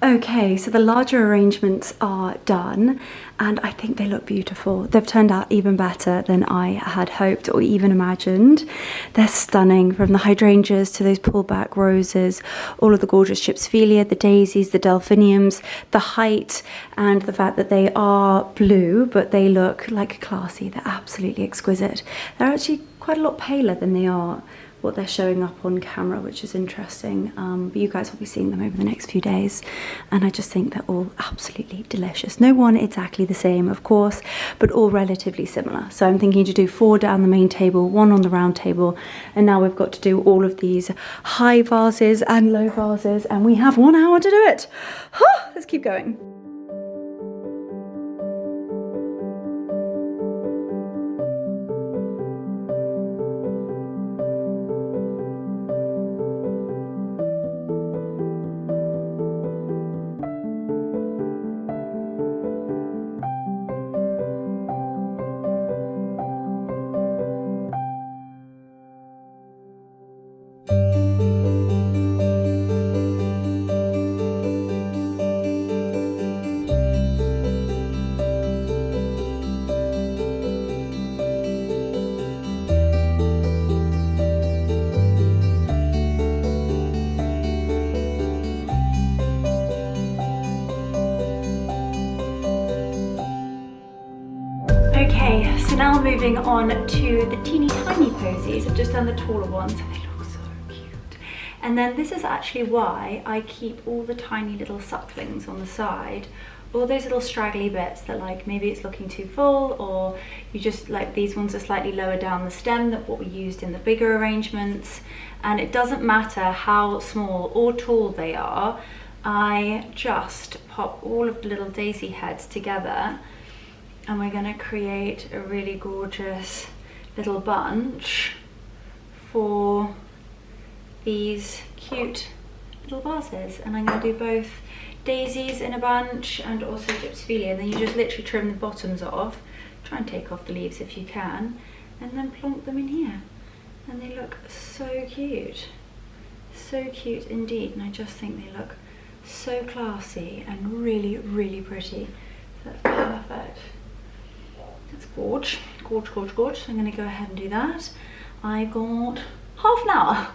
Okay, so the larger arrangements are done, and I think they look beautiful. They've turned out even better than I had hoped or even imagined. They're stunning, from the hydrangeas to those pullback roses, all of the gorgeous gypsophilia, the daisies, the delphiniums, the height, and the fact that they are blue, but they look like classy. They're absolutely exquisite. They're actually quite a lot paler than they are what they're showing up on camera, which is interesting, but you guys will be seeing them over the next few days, and I just think they're all absolutely delicious. No one exactly the same, of course, but all relatively similar. So I'm thinking to do 4 down the main table, 1 on the round table, and now we've got to do all of these high vases and low vases, and we have 1 hour to do it. Let's keep going. Okay, so now moving on to the teeny tiny posies. I've just done the taller ones and they look so cute. And then this is actually why I keep all the tiny little sucklings on the side. All those little straggly bits that, like, maybe it's looking too full, or you just, like, these ones are slightly lower down the stem than what we used in the bigger arrangements. And it doesn't matter how small or tall they are, I just pop all of the little daisy heads together, and we're going to create a really gorgeous little bunch for these cute little vases. And I'm going to do both daisies in a bunch and also gypsophilia, and then you just literally trim the bottoms off, try and take off the leaves if you can, and then plonk them in here, and they look so cute indeed. And I just think they look so classy and really, really pretty. So that's perfect. That's gorge. So I'm going to go ahead and do that. I got half an hour,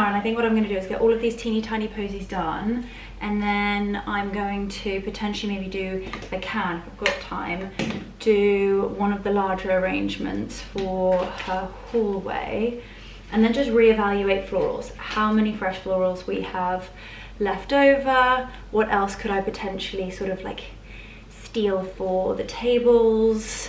and I think what I'm going to do is get all of these teeny tiny posies done, and then I'm going to potentially maybe do, if I can, if I've got time, do one of the larger arrangements for her hallway, and then just reevaluate florals, how many fresh florals we have left over, what else could I potentially sort of like steal for the tables,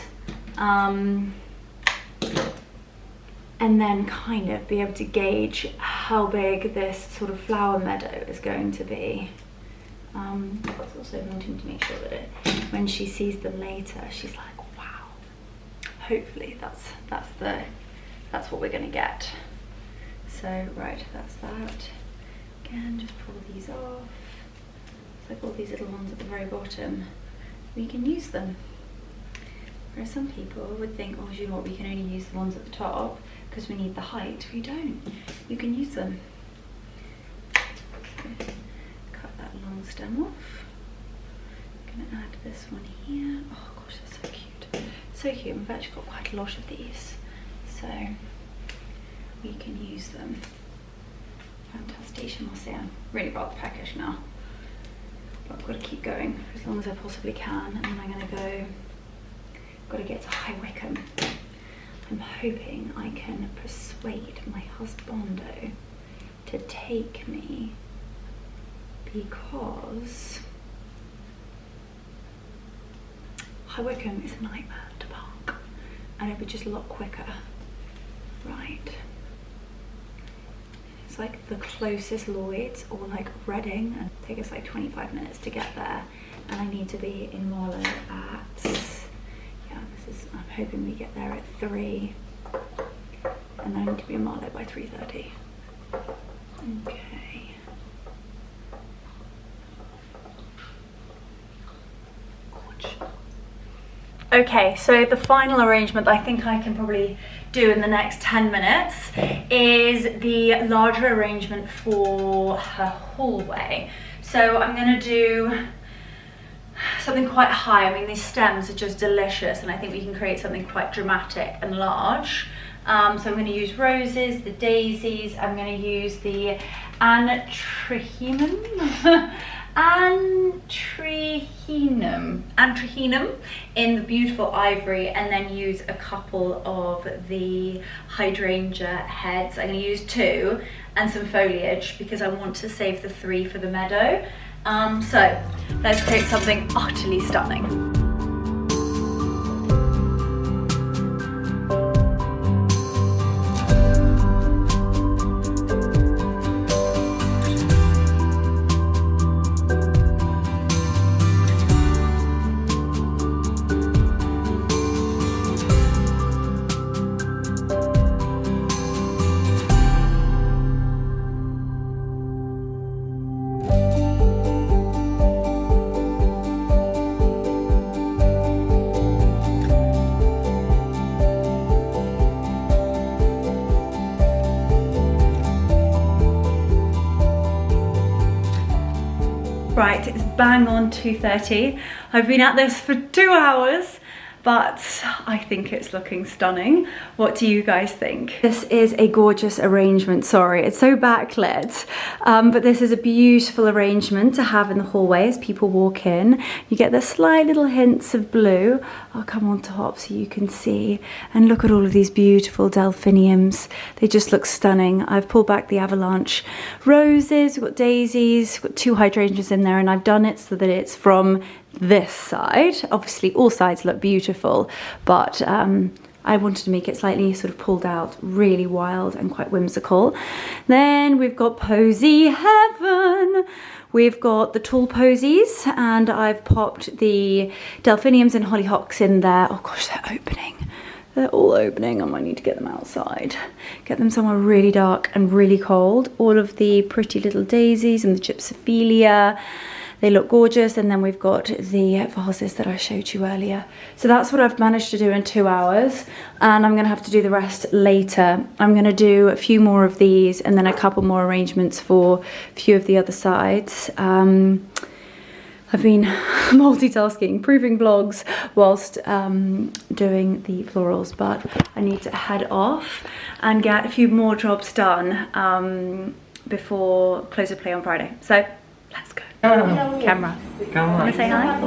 and then kind of be able to gauge how big this sort of flower meadow is going to be. I was also wanting to make sure that when she sees them later, she's like, wow. Hopefully that's what we're gonna get. So right, that's that. Again, just pull these off. It's like all these little ones at the very bottom. We can use them. Whereas some people would think, oh, you know what, we can only use the ones at the top because we need the height. We don't. You can use them. So, cut that long stem off. I'm gonna add this one here. Oh gosh, that's so cute. So cute. We've actually got quite a lot of these, so we can use them. Fantastic. I'll say I'm really rather peckish now, but I've got to keep going for as long as I possibly can, and then I'm gonna go. Got to get to High Wycombe. I'm hoping I can persuade my husbando to take me, because High Wycombe is a nightmare to park, and it would just a lot quicker. Right. It's like the closest Lloyd's or like Reading, and it takes us like 25 minutes to get there, and I need to be in Marlow at, I'm hoping we get there at 3, and I need to be in Marlow by 3:30. Okay. Gorge. Okay, so the final arrangement that I think I can probably do in the next 10 minutes is the larger arrangement for her hallway. So I'm going to do something quite high. I mean, these stems are just delicious, and I think we can create something quite dramatic and large. So I'm going to use roses, the daisies, I'm going to use the Anthracinum in the beautiful ivory, and then use a couple of the hydrangea heads. I'm going to use 2 and some foliage because I want to save the 3 for the meadow. So let's create something utterly stunning. Right, it's bang on 2:30. I've been at this for 2 hours, but I think it's looking stunning. What do you guys think? This is a gorgeous arrangement. Sorry, it's so backlit, but this is a beautiful arrangement to have in the hallway as people walk in. You get the slight little hints of blue. I'll come on top so you can see. And look at all of these beautiful delphiniums. They just look stunning. I've pulled back the avalanche roses, we've got daisies, we've got 2 hydrangeas in there, and I've done it so that it's from this side. Obviously all sides look beautiful, but I wanted to make it slightly sort of pulled out, really wild and quite whimsical. Then we've got Posy Heaven, We've got the tall posies, and I've popped the delphiniums and hollyhocks in there. Oh gosh, they're opening. They're all opening. I might need to get them outside. Get them somewhere really dark and really cold. All of the pretty little daisies and the gypsophilia. They look gorgeous. And then we've got the vases that I showed you earlier. So that's what I've managed to do in 2 hours. And I'm going to have to do the rest later. I'm going to do a few more of these and then a couple more arrangements for a few of the other sides. I've been multitasking, proving vlogs whilst doing the florals, but I need to head off and get a few more jobs done before close of play on Friday. So let's go. Camera. Want to say hi?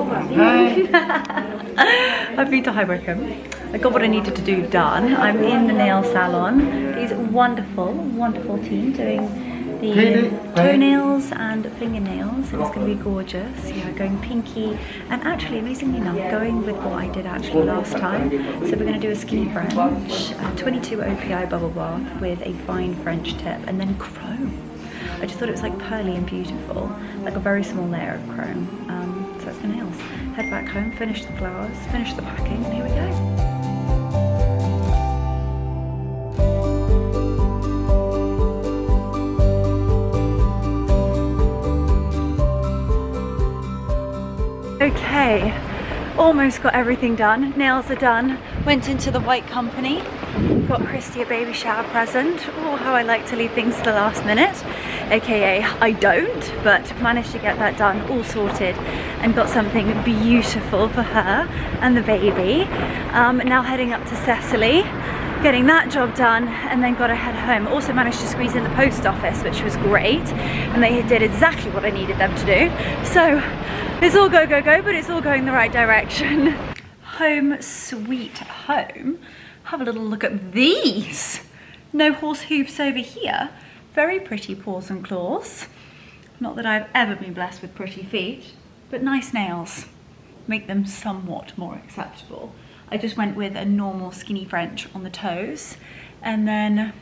Hi. I've been to High Wycombe. I got what I needed to do done. I'm in the nail salon. These wonderful, wonderful team doing the toenails and fingernails. It's going to be gorgeous. Yeah, going pinky, and actually amazingly enough going with what I did actually last time. So we're going to do a skinny French, 22 OPI bubble bath with a fine French tip, and then chrome. I just thought it was like pearly and beautiful, like a very small layer of chrome. So that's the nails. Head back home, finish the flowers, finish the packing, and here we go. Okay, almost got everything done. Nails are done. Went into the White Company. Got Christy a baby shower present. Oh, how I like to leave things to the last minute. AKA I don't, but managed to get that done, all sorted, and got something beautiful for her and the baby. Now heading up to Cecily, getting that job done, and then got to head home. Also managed to squeeze in the post office, which was great, and they did exactly what I needed them to do. So it's all go, go, go, but it's all going the right direction. Home sweet home. Have a little look at these. No horse hooves over here. Very pretty paws and claws. Not that I've ever been blessed with pretty feet, but nice nails. Make them somewhat more acceptable. I just went with a normal skinny French on the toes, and then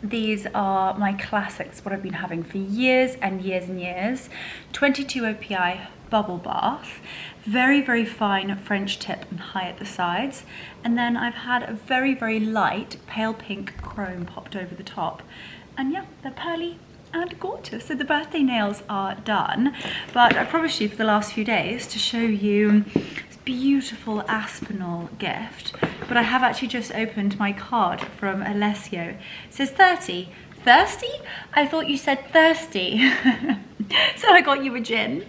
these are my classics, what I've been having for years and years and years. 22 OPI bubble bath, very, very fine French tip and high at the sides. And then I've had a very, very light pale pink chrome popped over the top. And yeah, they're pearly and gorgeous. So the birthday nails are done, but I promised you for the last few days to show you this beautiful Aspinall gift. But I have actually just opened my card from Alessio. It says 30. Thirsty? I thought you said thirsty. So I got you a gin.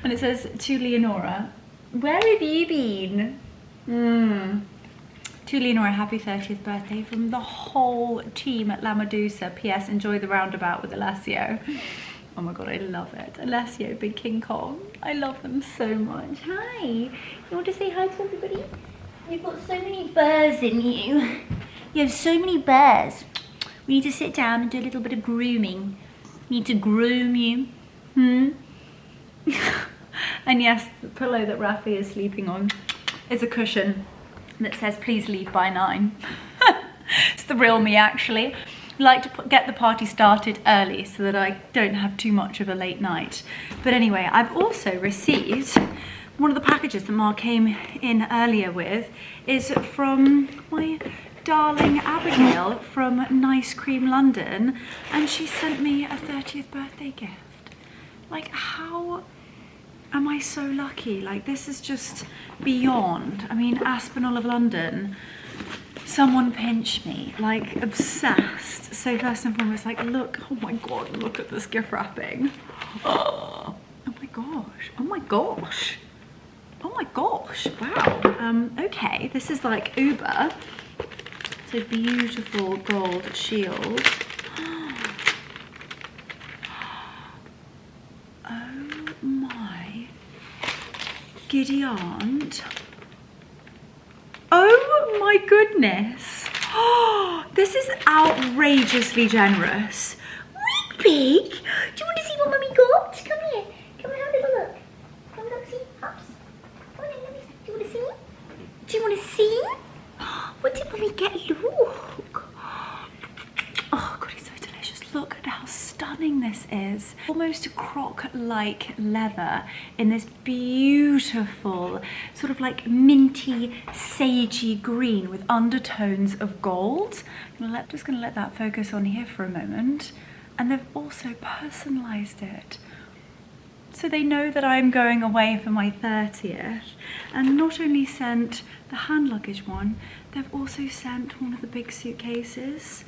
And it says, to Leonora, where have you been? To Leonora, happy 30th birthday from the whole team at La Medusa. P.S. Enjoy the roundabout with Alessio. Oh my god, I love it. Alessio, Big King Kong. I love them so much. Hi. You want to say hi to everybody? You've got so many burrs in you. You have so many burrs. We need to sit down and do a little bit of grooming. Need to groom you. And yes, the pillow that Rafi is sleeping on is a cushion that says please leave by 9. It's the real me actually. I like to get the party started early so that I don't have too much of a late night. But anyway, I've also received one of the packages that Mark came in earlier with is from my darling Abigail from Nice Cream London, and she sent me a 30th birthday gift. Like, how am I so lucky? Like, this is just beyond. I mean, Aspinall of London, someone pinched me, like obsessed. So first and foremost, like, look, oh my god, look at this gift wrapping. Oh my gosh, oh my gosh. Oh my gosh, wow. Okay, this is like Uber. It's a beautiful gold shield. Oh my giddy aunt. Oh my goodness. Oh, this is outrageously generous. Wee pig. Do you want to see what Mummy got? Come here. Come and have a little look. Come and look, see? Hops. Come on in, let me see. Do you want to see? Do you want to see? What did Mummy get? Look. Oh god, it's so delicious. Look at how stunning this is. almost croc-like leather in this beautiful sort of like minty, sagey green with undertones of gold. Just gonna let that focus on here for a moment. And they've also personalized it. So they know that I'm going away for my 30th, and not only sent the hand luggage one, they've also sent one of the big suitcases.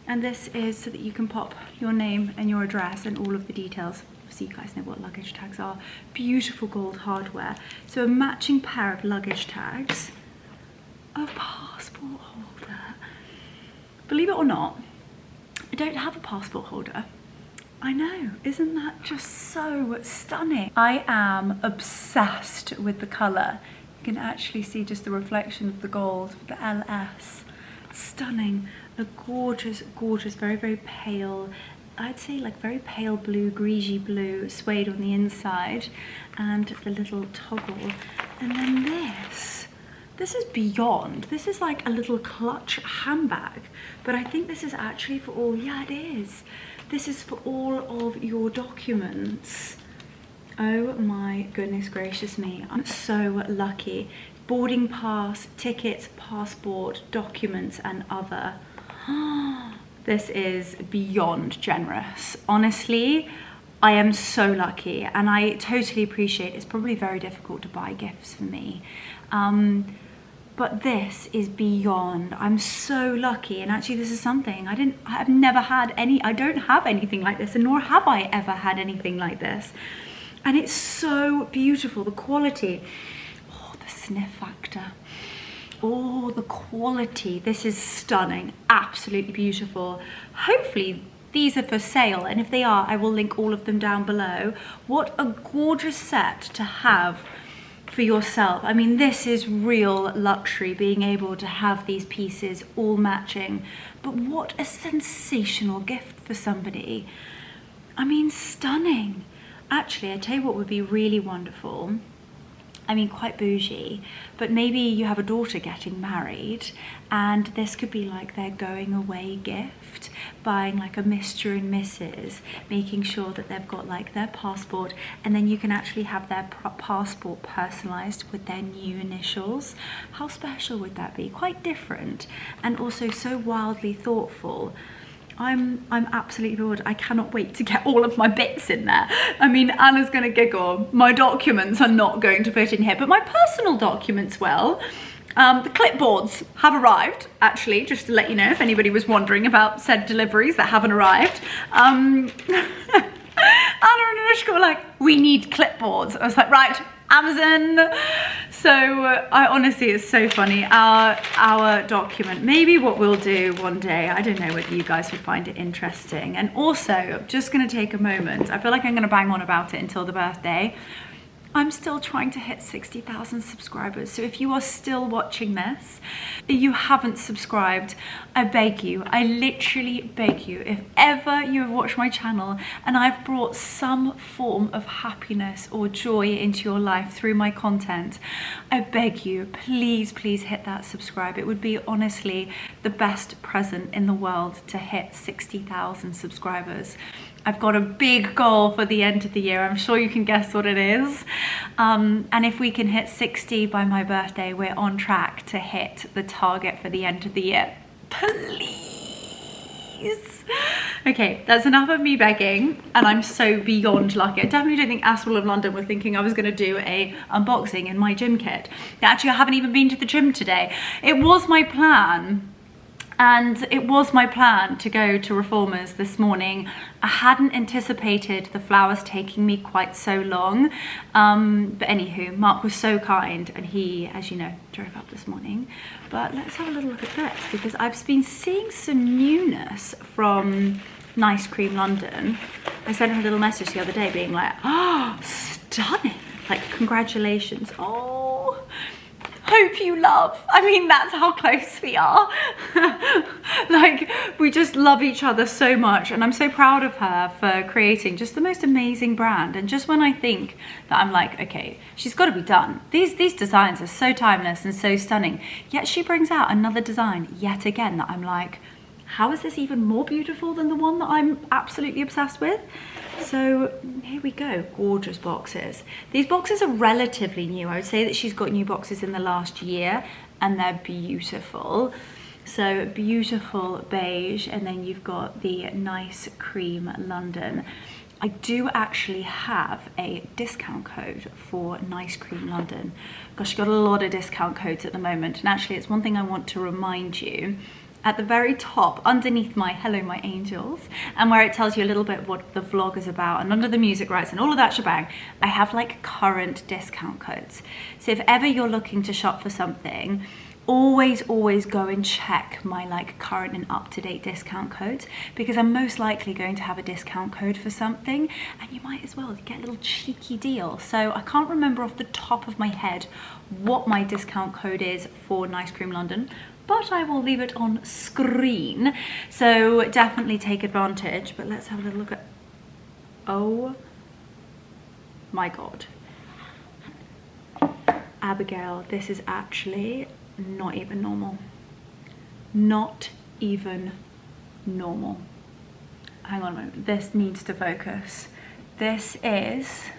And this is so that you can pop your name and your address and all of the details, so you guys know what luggage tags are. Beautiful gold hardware. So a matching pair of luggage tags, a passport holder. Believe it or not, I don't have a passport holder. I know, isn't that just so stunning? I am obsessed with the colour. You can actually see just the reflection of the gold, the LS. Stunning, a gorgeous, gorgeous, very, very pale, I'd say like very pale blue, greasy blue suede on the inside, and the little toggle. And then this is beyond. This is like a little clutch handbag, but I think this is actually for all, yeah, it is. This is for all of your documents. Oh my goodness gracious me. I'm so lucky. Boarding pass, tickets, passport, documents, and other. This is beyond generous. Honestly, I am so lucky, and I totally appreciate it's probably very difficult to buy gifts for me. But this is beyond. I'm so lucky, and actually this is something I've never had I don't have anything like this, and nor have I ever had anything like this. And it's so beautiful, the quality. Oh, the sniff factor. Oh, the quality. This is stunning, absolutely beautiful. Hopefully these are for sale, and if they are, I will link all of them down below. What a gorgeous set to have for yourself. I mean, this is real luxury, being able to have these pieces all matching. But what a sensational gift for somebody. I mean, stunning. Actually, I tell you what would be really wonderful. I mean, quite bougie, but maybe you have a daughter getting married, and this could be like their going away gift, buying like a Mr. and Mrs., making sure that they've got like their passport, and then you can actually have their passport personalized with their new initials. How special would that be? Quite different, and also so wildly thoughtful. I'm absolutely bored. I cannot wait to get all of my bits in there. I mean, Anna's gonna giggle. My documents are not going to fit in here, but my personal documents will. The clipboards have arrived, actually, just to let you know if anybody was wondering about said deliveries that haven't arrived. Anna and Anushka were like, we need clipboards. I was like, right, Amazon. So I honestly, it's so funny. Our document, maybe what we'll do one day, I don't know whether you guys would find it interesting. And also, I'm just gonna take a moment. I feel like I'm gonna bang on about it until the birthday. I'm still trying to hit 60,000 subscribers. So if you are still watching this, you haven't subscribed, I beg you, I literally beg you, if ever you have watched my channel and I've brought some form of happiness or joy into your life through my content, I beg you, please, please hit that subscribe. It would be honestly the best present in the world to hit 60,000 subscribers. I've got a big goal for the end of the year. I'm sure you can guess what it is. And if we can hit 60 by my birthday, we're on track to hit the target for the end of the year. Please. Okay, that's enough of me begging, and I'm so beyond lucky. I definitely don't think Aswell of London were thinking I was gonna do a unboxing in my gym kit. Actually, I haven't even been to the gym today. It was my plan. And it was my plan to go to Reformers this morning. I hadn't anticipated the flowers taking me quite so long. But anywho, Mark was so kind, and he, as you know, drove up this morning. But let's have a little look at this, because I've been seeing some newness from Nice Cream London. I sent her a little message the other day being like, oh, stunning. Like, congratulations. Oh. Hope you love. I mean, that's how close we are. Like, we just love each other so much, and I'm so proud of her for creating just the most amazing brand. And just when I think that I'm like, okay, she's got to be done. These designs are so timeless and so stunning, yet she brings out another design yet again that I'm like, how is this even more beautiful than the one that I'm absolutely obsessed with? So here we go, gorgeous boxes. These boxes are relatively new. I would say that she's got new boxes in the last year, and they're beautiful. So beautiful beige, and then you've got the nice cream London. I do actually have a discount code for Nice Cream London. Gosh, got a lot of discount codes at the moment, and actually it's one thing I want to remind you. At the very top, underneath my Hello My Angels, and where it tells you a little bit what the vlog is about, and under the music rights and all of that shebang, I have like current discount codes. So if ever you're looking to shop for something, always go and check my like current and up-to-date discount codes, because I'm most likely going to have a discount code for something, and you might as well get a little cheeky deal. So I can't remember off the top of my head what my discount code is for Nice Cream London, but I will leave it on screen. So definitely take advantage. But let's have a little look at, oh my God. Abigail, this is actually not even normal. Not even normal. Hang on a moment, this needs to focus. This is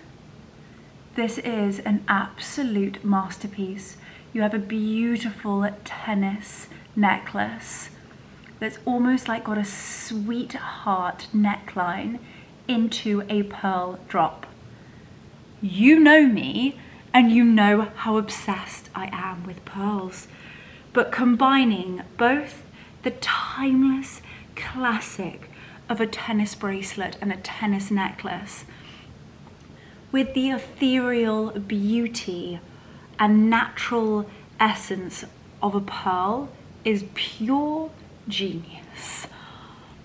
an absolute masterpiece. You have a beautiful tennis necklace that's almost like got a sweetheart neckline into a pearl drop. You know me, and you know how obsessed I am with pearls. But combining both the timeless classic of a tennis bracelet and a tennis necklace with the ethereal beauty and natural essence of a pearl is pure genius.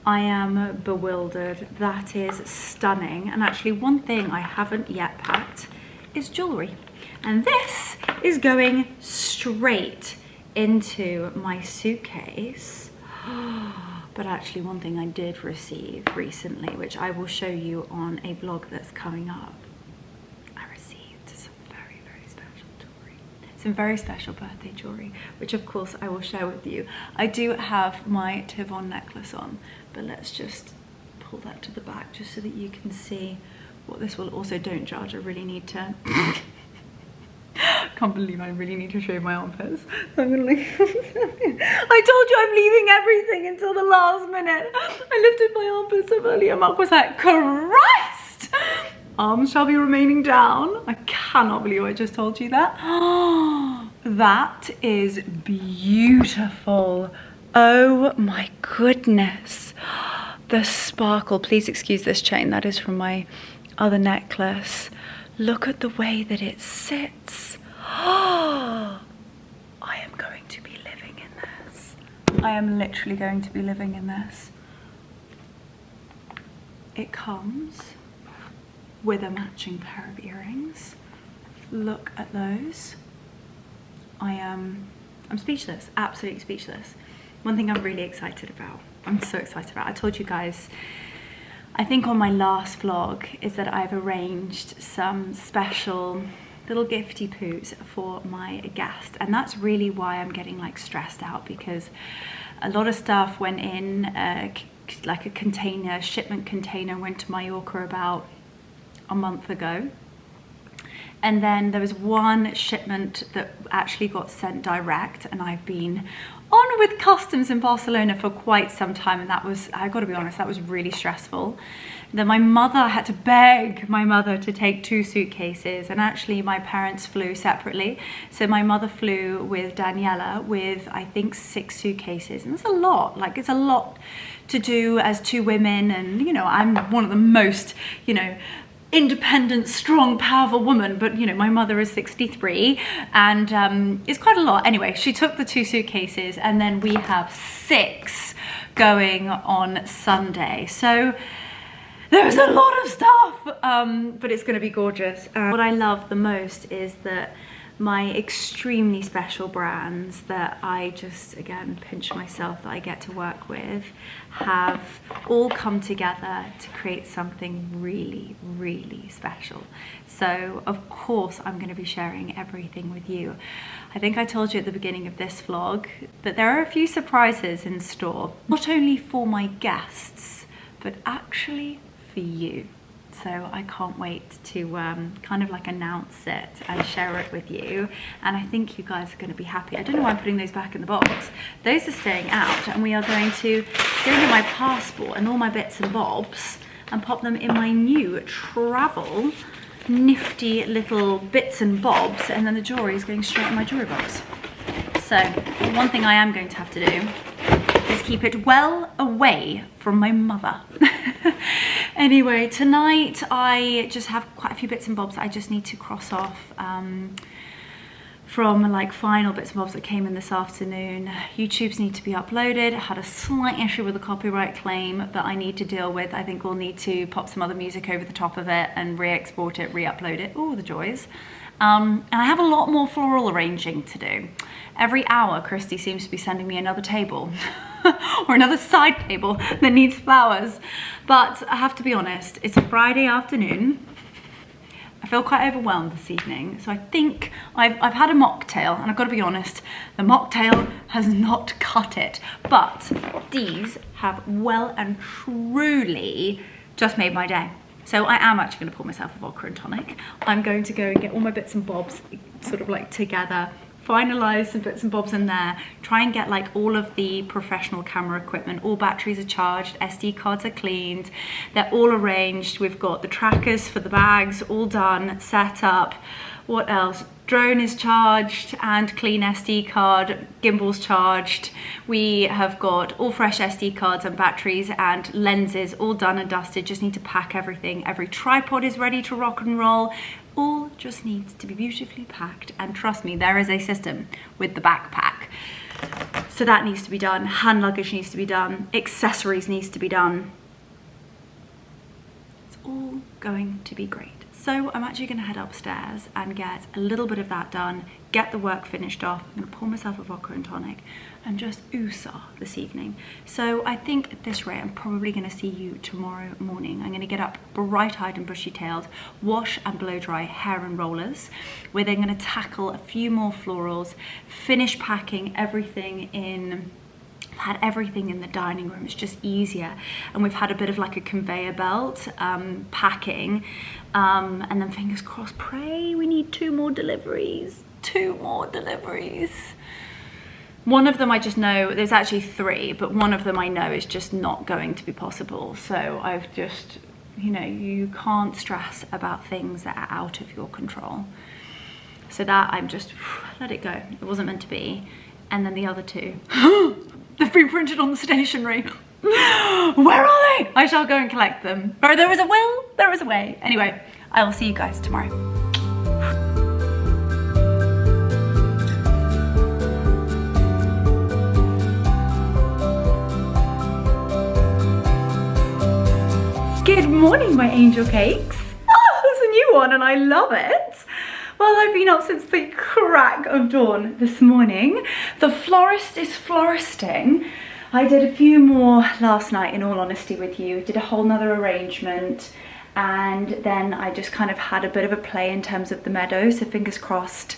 I am bewildered. That is stunning. And actually one thing I haven't yet packed is jewelry. And this is going straight into my suitcase. But actually one thing I did receive recently, which I will show you on a vlog that's coming up, I received some very, very special jewelry. Some very special birthday jewelry, which of course I will share with you. I do have my Tivon necklace on, but let's just pull that to the back just so that you can see what this will. Also, don't judge, I really need to can't believe I really need to shave my armpits. I'm gonna like I told you I'm leaving everything until the last minute. I lifted my armpits up earlier. Mark was like, Christ! Arms shall be remaining down. I cannot believe I just told you that. That is beautiful. Oh my goodness. The sparkle. Please excuse this chain. That is from my other necklace. Look at the way that it sits. I am going to be living in this. I am literally going to be living in this. It comes with a matching pair of earrings. Look at those. I'm speechless, absolutely speechless. One thing I'm really excited about, I'm so excited about, I told you guys, I think on my last vlog, is that I've arranged some special little gifty poos for my guest, and that's really why I'm getting like stressed out, because a lot of stuff went in like a container, shipment container, went to Mallorca about a month ago, and then there was one shipment that actually got sent direct, and I've been on with customs in Barcelona for quite some time, and that was, I gotta be honest, that was really stressful. Then my mother, I had to beg my mother to take 2 suitcases, and actually my parents flew separately. So my mother flew with Daniela with, I think, 6 suitcases, and that's a lot. Like, it's a lot to do as 2 women, and you know, I'm one of the most, you know, independent, strong, powerful woman, but you know, my mother is 63, and it's quite a lot. Anyway, she took the 2 suitcases, and then we have 6 going on Sunday. So there's a lot of stuff, but it's going to be gorgeous. What I love the most is that my extremely special brands that I just, again, pinch myself that I get to work with, have all come together to create something really, really special. So of course I'm going to be sharing everything with you. I think I told you at the beginning of this vlog that there are a few surprises in store, not only for my guests, but actually for you. So I can't wait to kind of like announce it and share it with you. And I think you guys are going to be happy. I don't know why I'm putting those back in the box. Those are staying out, and we are going to go into my passport and all my bits and bobs and pop them in my new travel nifty little bits and bobs, and then the jewelry is going straight in my jewelry box. So one thing I am going to have to do is keep it well away from my mother. Anyway, tonight I just have quite a few bits and bobs that I just need to cross off from like final bits and bobs that came in this afternoon. YouTube's need to be uploaded. I had a slight issue with a copyright claim that I need to deal with. I think we'll need to pop some other music over the top of it and re-export it, re-upload it. Ooh, the joys. And I have a lot more floral arranging to do. Every hour, Christy seems to be sending me another table or another side table that needs flowers. But I have to be honest, it's a Friday afternoon. I feel quite overwhelmed this evening. So I think I've had a mocktail, and I've got to be honest, the mocktail has not cut it. But these have well and truly just made my day. So I am actually going to pour myself a vodka and tonic. I'm going to go and get all my bits and bobs sort of like together, finalize some bits and bobs in there, try and get like all of the professional camera equipment. All batteries are charged, SD cards are cleaned, they're all arranged. We've got the trackers for the bags all done, set up. What else? Drone is charged and clean SD card, gimbal's charged. We have got all fresh SD cards and batteries and lenses all done and dusted. Just need to pack everything. Every tripod is ready to rock and roll. All just needs to be beautifully packed, and trust me, there is a system with the backpack. So that needs to be done. Hand luggage needs to be done. Accessories needs to be done. It's all going to be great. So I'm actually going to head upstairs and get a little bit of that done, get the work finished off. I'm going to pour myself a vodka and tonic and just ooh-sah this evening. So I think at this rate I'm probably going to see you tomorrow morning. I'm going to get up bright-eyed and bushy-tailed, wash and blow-dry hair and rollers. We're then going to tackle a few more florals, finish packing everything in. Had everything in the dining room. It's just easier, and we've had a bit of like a conveyor belt packing, and then fingers crossed, pray we need 2 more deliveries. 2 more deliveries. One of them I just know, there's actually 3, but one of them I know is just not going to be possible. So I've just, you know, you can't stress about things that are out of your control. So that I'm just let it go. It wasn't meant to be. And then the other 2 they've been printed on the stationery. Where are they? I shall go and collect them. Or there is a will, there is a way. Anyway, I will see you guys tomorrow. Good morning, my angel cakes. Oh, there's a new one and I love it. Well, I've been up since the crack of dawn this morning. The florist is floristing. I did a few more last night, in all honesty with you. Did a whole nother arrangement, and then I just kind of had a bit of a play in terms of the meadow, so fingers crossed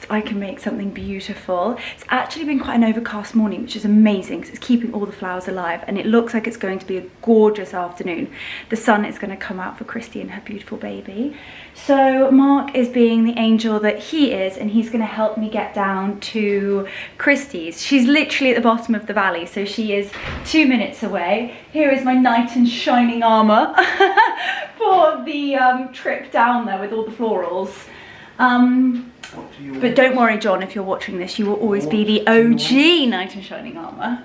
I can make something beautiful. It's actually been quite an overcast morning, which is amazing because it's keeping all the flowers alive, and it looks like it's going to be a gorgeous afternoon. The sun is going to come out for Christy and her beautiful baby. So Mark is being the angel that he is, and he's going to help me get down to Christy's. She's literally at the bottom of the valley, so she is 2 minutes away. Here is my knight in shining armour for the trip down there with all the florals. But don't worry, John, if you're watching this, you will always be the OG knight in shining armour.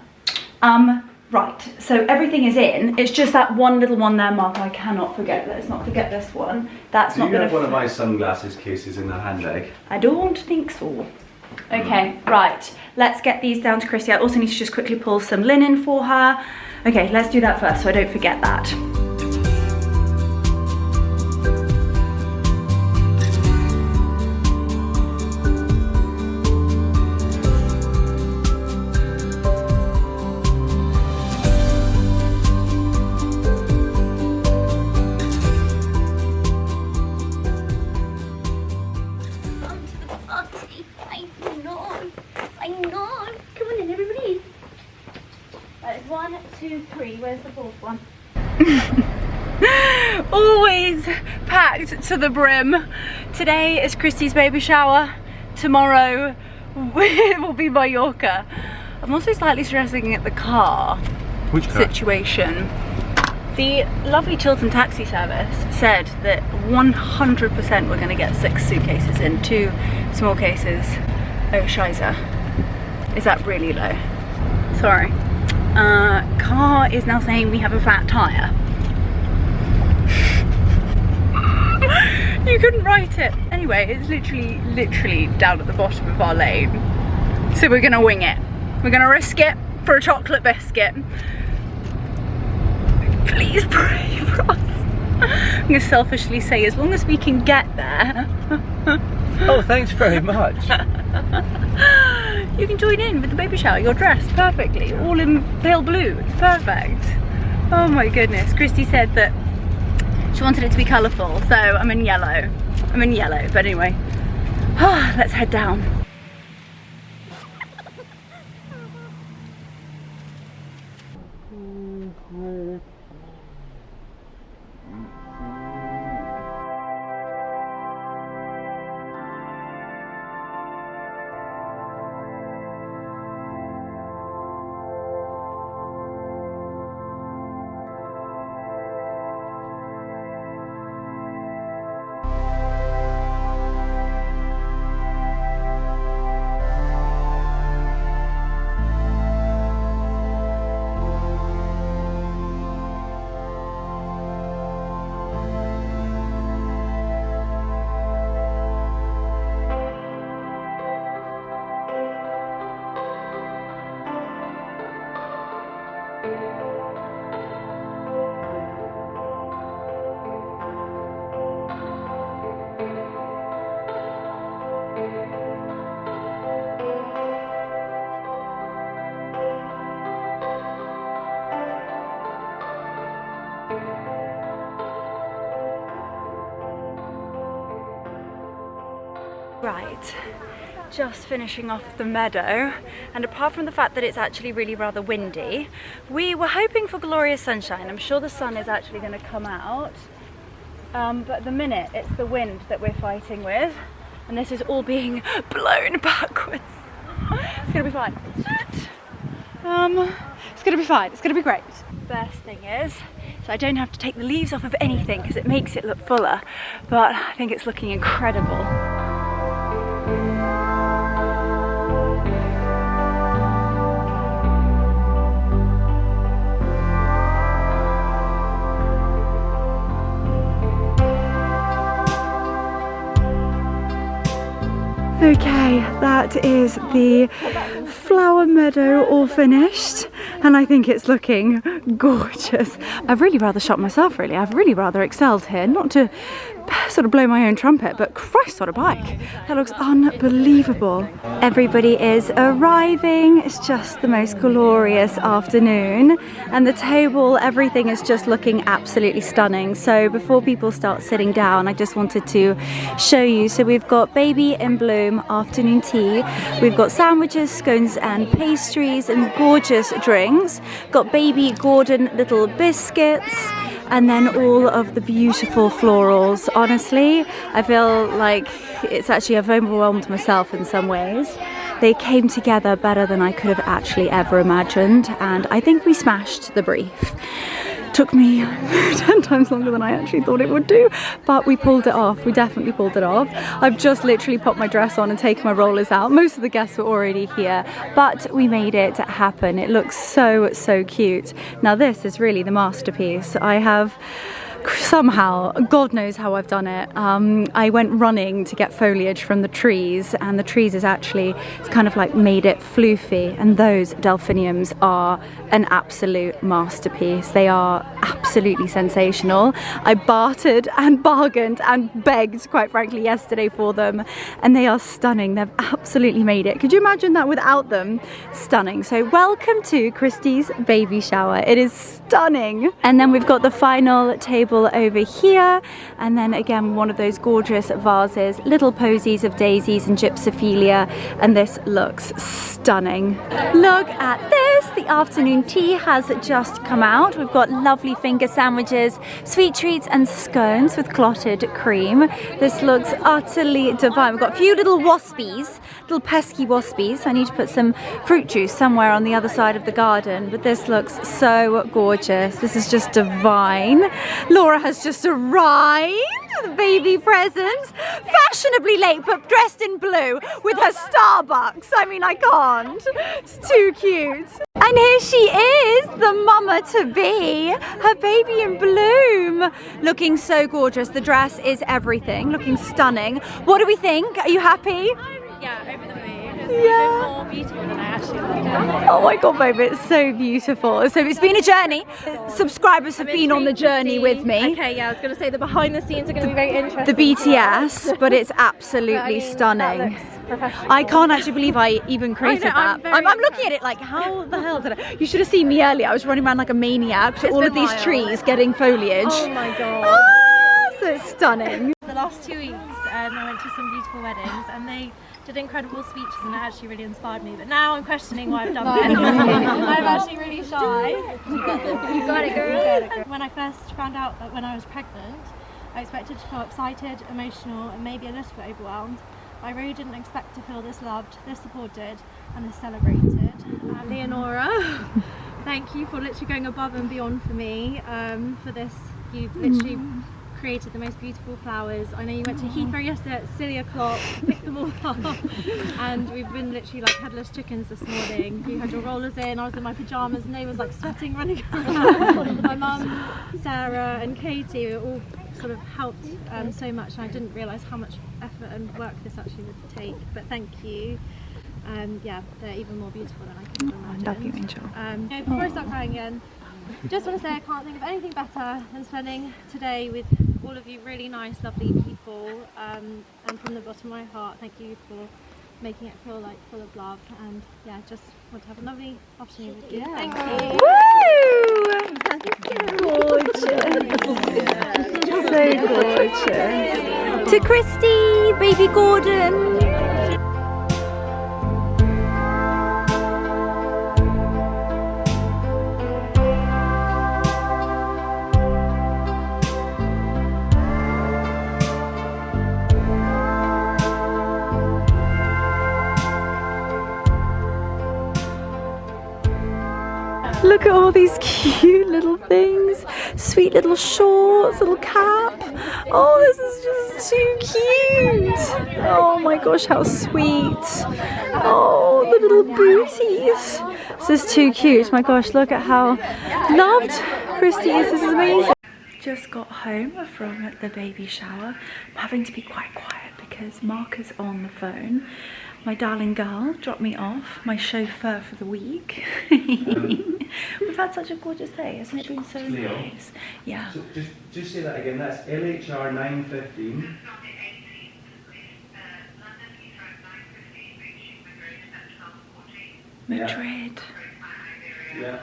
Right, so everything is in. It's just that one little one there, Mark. I cannot forget. Let's not forget this one. That's not going to. Do you have one of my sunglasses cases in the handbag? I don't think so. Okay, right. Let's get these down to Christy. I also need to just quickly pull some linen for her. Okay, let's do that first so I don't forget that. 3. Where's the 4th one? Always packed to the brim. Today is Christy's baby shower. Tomorrow will be Mallorca. I'm also slightly stressing at the car. Which car? Situation. The lovely Chiltern taxi service said that 100% we're going to get 6 suitcases in 2 small cases. Oh, Shiza. Is that really low? Sorry. Car is now saying we have a flat tyre. You couldn't write it. Anyway, it's literally down at the bottom of our lane. So we're gonna wing it. We're gonna risk it for a chocolate biscuit. Please pray for us. I'm gonna selfishly say, as long as we can get there. Oh, thanks very much. You can join in with the baby shower. You're dressed perfectly, all in pale blue. It's perfect. Oh my goodness. Christy said that she wanted it to be colourful, so I'm in yellow. I'm in yellow, but anyway. Let's head down. Right, just finishing off the meadow, and apart from the fact that it's actually really rather windy, we were hoping for glorious sunshine. I'm sure the sun is actually going to come out, but at the minute it's the wind that we're fighting with, and this is all being blown backwards. It's going to be fine. It's going to be fine. It's going to be great. Best thing is, so I don't have to take the leaves off of anything because it makes it look fuller, but I think it's looking incredible. Okay, that is the flower meadow all finished, and I think it's looking gorgeous. I've really rather shot myself, really. I've really rather excelled here. Not to sort of blow my own trumpet, but Christ on a bike. That looks unbelievable. Everybody is arriving. It's just the most glorious afternoon, and the table, everything is just looking absolutely stunning. So before people start sitting down, I just wanted to show you. So we've got Baby in Bloom afternoon tea. We've got sandwiches, scones and pastries, and gorgeous drinks. Got Baby Gordon little biscuits, and then all of the beautiful florals. Honestly, I feel like it's actually, I've overwhelmed myself in some ways. They came together better than I could have actually ever imagined, and I think we smashed the brief. Took me 10 times longer than I actually thought it would do, but we pulled it off. We definitely pulled it off. I've just literally popped my dress on and taken my rollers out. Most of the guests were already here, but we made it happen. It looks so, so cute. Now this is really the masterpiece. I have somehow, God knows how I've done it, I went running to get foliage from the trees, and the trees is actually, it's kind of like made it floofy, and those delphiniums are an absolute masterpiece. They are absolutely sensational. I bartered and bargained and begged, quite frankly, yesterday for them, and they are stunning. They've absolutely made it. Could you imagine that without them? Stunning. So welcome to Christy's baby shower. It is stunning. And then we've got the final table table over here, and then again one of those gorgeous vases, little posies of daisies and gypsophilia, and this looks stunning. Look at this, the afternoon tea has just come out. We've got lovely finger sandwiches, sweet treats and scones with clotted cream. This looks utterly divine. We've got a few little waspies, little pesky waspies. I need to put some fruit juice somewhere on the other side of the garden, but this looks so gorgeous. This is just divine. Laura has just arrived with a baby present, fashionably late but dressed in blue with her Starbucks. I mean, I can't. It's too cute. And here she is, the mama to be, her baby in bloom, looking so gorgeous. The dress is everything, looking stunning. What do we think? Are you happy? Yeah, over the moon. It's even more beautiful than I actually thought. Oh my god, baby, it's so beautiful. So it's been a journey. Subscribers have been on the journey with me. Okay, yeah, I was going to say the behind the scenes are going to be very interesting. The BTS, but it's absolutely stunning. I can't actually believe I even created that. I'm looking at it like, how the hell did I? You should have seen me earlier. I was running around like a maniac to all of these trees getting foliage. Oh my god. Ah, so it's stunning. The last 2 weeks, I went to some beautiful weddings and they did incredible speeches and it actually really inspired me. But now I'm questioning why I've done this. I'm actually really shy. You got it, girl. When I first found out that when I was pregnant, I expected to feel excited, emotional, and maybe a little bit overwhelmed. I really didn't expect to feel this loved, this supported, and this celebrated. Leonora, thank you for literally going above and beyond for me. For this, you've literally created the most beautiful flowers. I know you went to Heathrow yesterday at silly o'clock, picked them all up, and we've been literally like headless chickens this morning. You had your rollers in, I was in my pyjamas, and they was like sweating, running around. My mum, Sarah, and Katie were all sort of helped so much, and I didn't realise how much effort and work this actually would take. But thank you. Yeah, they're even more beautiful than I could have imagined. I love you, Angel. Before I start crying again, just want to say I can't think of anything better than spending today with all of you really nice, lovely people. And from the bottom of my heart, thank you for making it feel like full of love. And yeah, just want to have a lovely afternoon with you. Yeah. Thank you. Woo! Gorgeous. So gorgeous. To Christy, baby Gordon. Look at all these cute little things, sweet little shorts, little cap. Oh, this is just too cute. Oh my gosh, how sweet. Oh, the little booties. This is too cute. My gosh, look at how loved Christy is. This is amazing. Just got home from the baby shower. I'm having to be quite quiet because Mark is on the phone. My darling girl dropped me off, my chauffeur for the week. We've had such a gorgeous day, hasn't it been so nice? Yeah. So just say that again, that's LHR 915. Madrid. Yeah.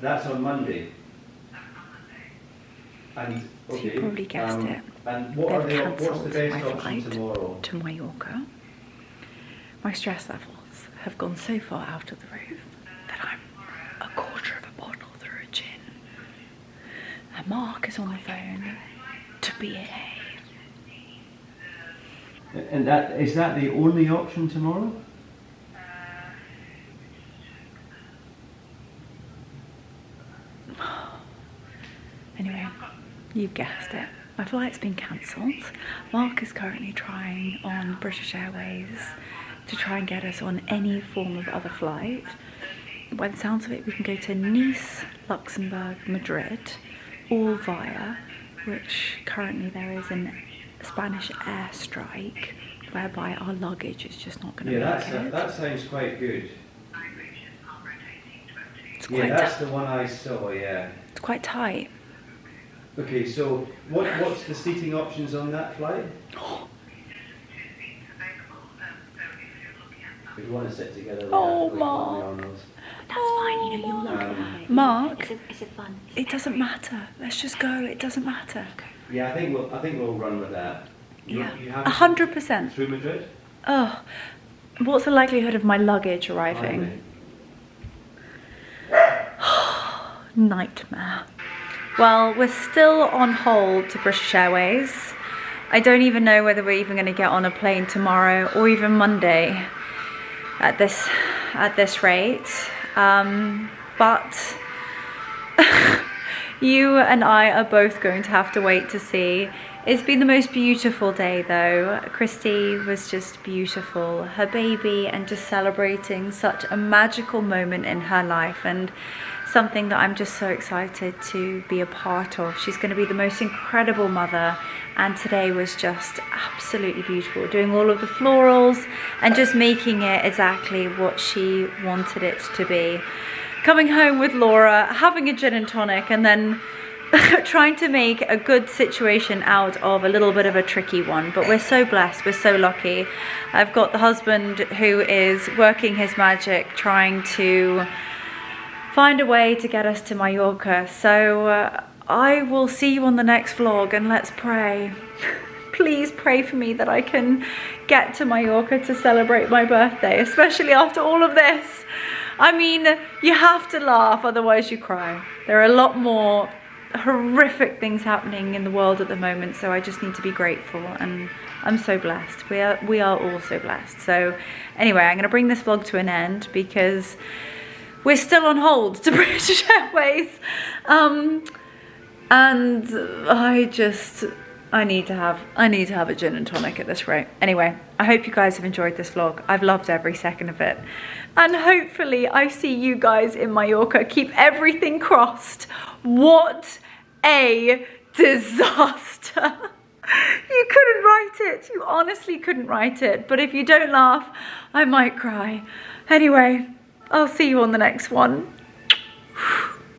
That's on Monday. And okay. You probably guessed it. And They've what's the cancelled best my option flight tomorrow? to Mallorca. My stress levels have gone so far out of the roof that I'm a quarter of a bottle through a gin. And Mark is on the phone to BA. And is that the only option tomorrow? Anyway, you've guessed it. My flight's been cancelled. Mark is currently trying on British Airways to try and get us on any form of other flight. By the sounds of it, we can go to Nice, Luxembourg, Madrid, all via, which currently there is a Spanish airstrike whereby our luggage is just not going to make it. That sounds quite good. It's Yeah, that's the one I saw, yeah. It's quite tight. Okay, so what's the seating options on that flight? We want to sit together. Oh, Mark. That's fine, you know, you'll look for it. Mark, Is it fun? it doesn't matter. Let's just go. It doesn't matter. Yeah, I think we'll run with that. Yeah, You have 100%. through Madrid? Oh, what's the likelihood of my luggage arriving? Nightmare. Well, we're still on hold to British Airways. I don't even know whether we're even going to get on a plane tomorrow or even Monday at this rate. But you and I are both going to have to wait to see. It's been the most beautiful day though. Christy was just beautiful. Her baby, and just celebrating such a magical moment in her life, and something that I'm just so excited to be a part of. She's going to be the most incredible mother, and today was just absolutely beautiful. Doing all of the florals and just making it exactly what she wanted it to be. Coming home with Laura, having a gin and tonic, and then trying to make a good situation out of a little bit of a tricky one. But we're so blessed, we're so lucky. I've got the husband who is working his magic, trying to find a way to get us to Mallorca. So I will see you on the next vlog, and let's pray. Please pray for me that I can get to Mallorca to celebrate my birthday, especially after all of this. I mean, you have to laugh, otherwise you cry. There are a lot more horrific things happening in the world at the moment, so I just need to be grateful, and I'm so blessed. We are all so blessed. So anyway, I'm going to bring this vlog to an end because we're still on hold to British Airways, and I need to have a gin and tonic at this rate. Anyway, I hope you guys have enjoyed this vlog. I've loved every second of it, and hopefully I see you guys in Mallorca. Keep everything crossed. What a disaster. You couldn't write it. You honestly couldn't write it. But if you don't laugh, I might cry. Anyway, I'll see you on the next one.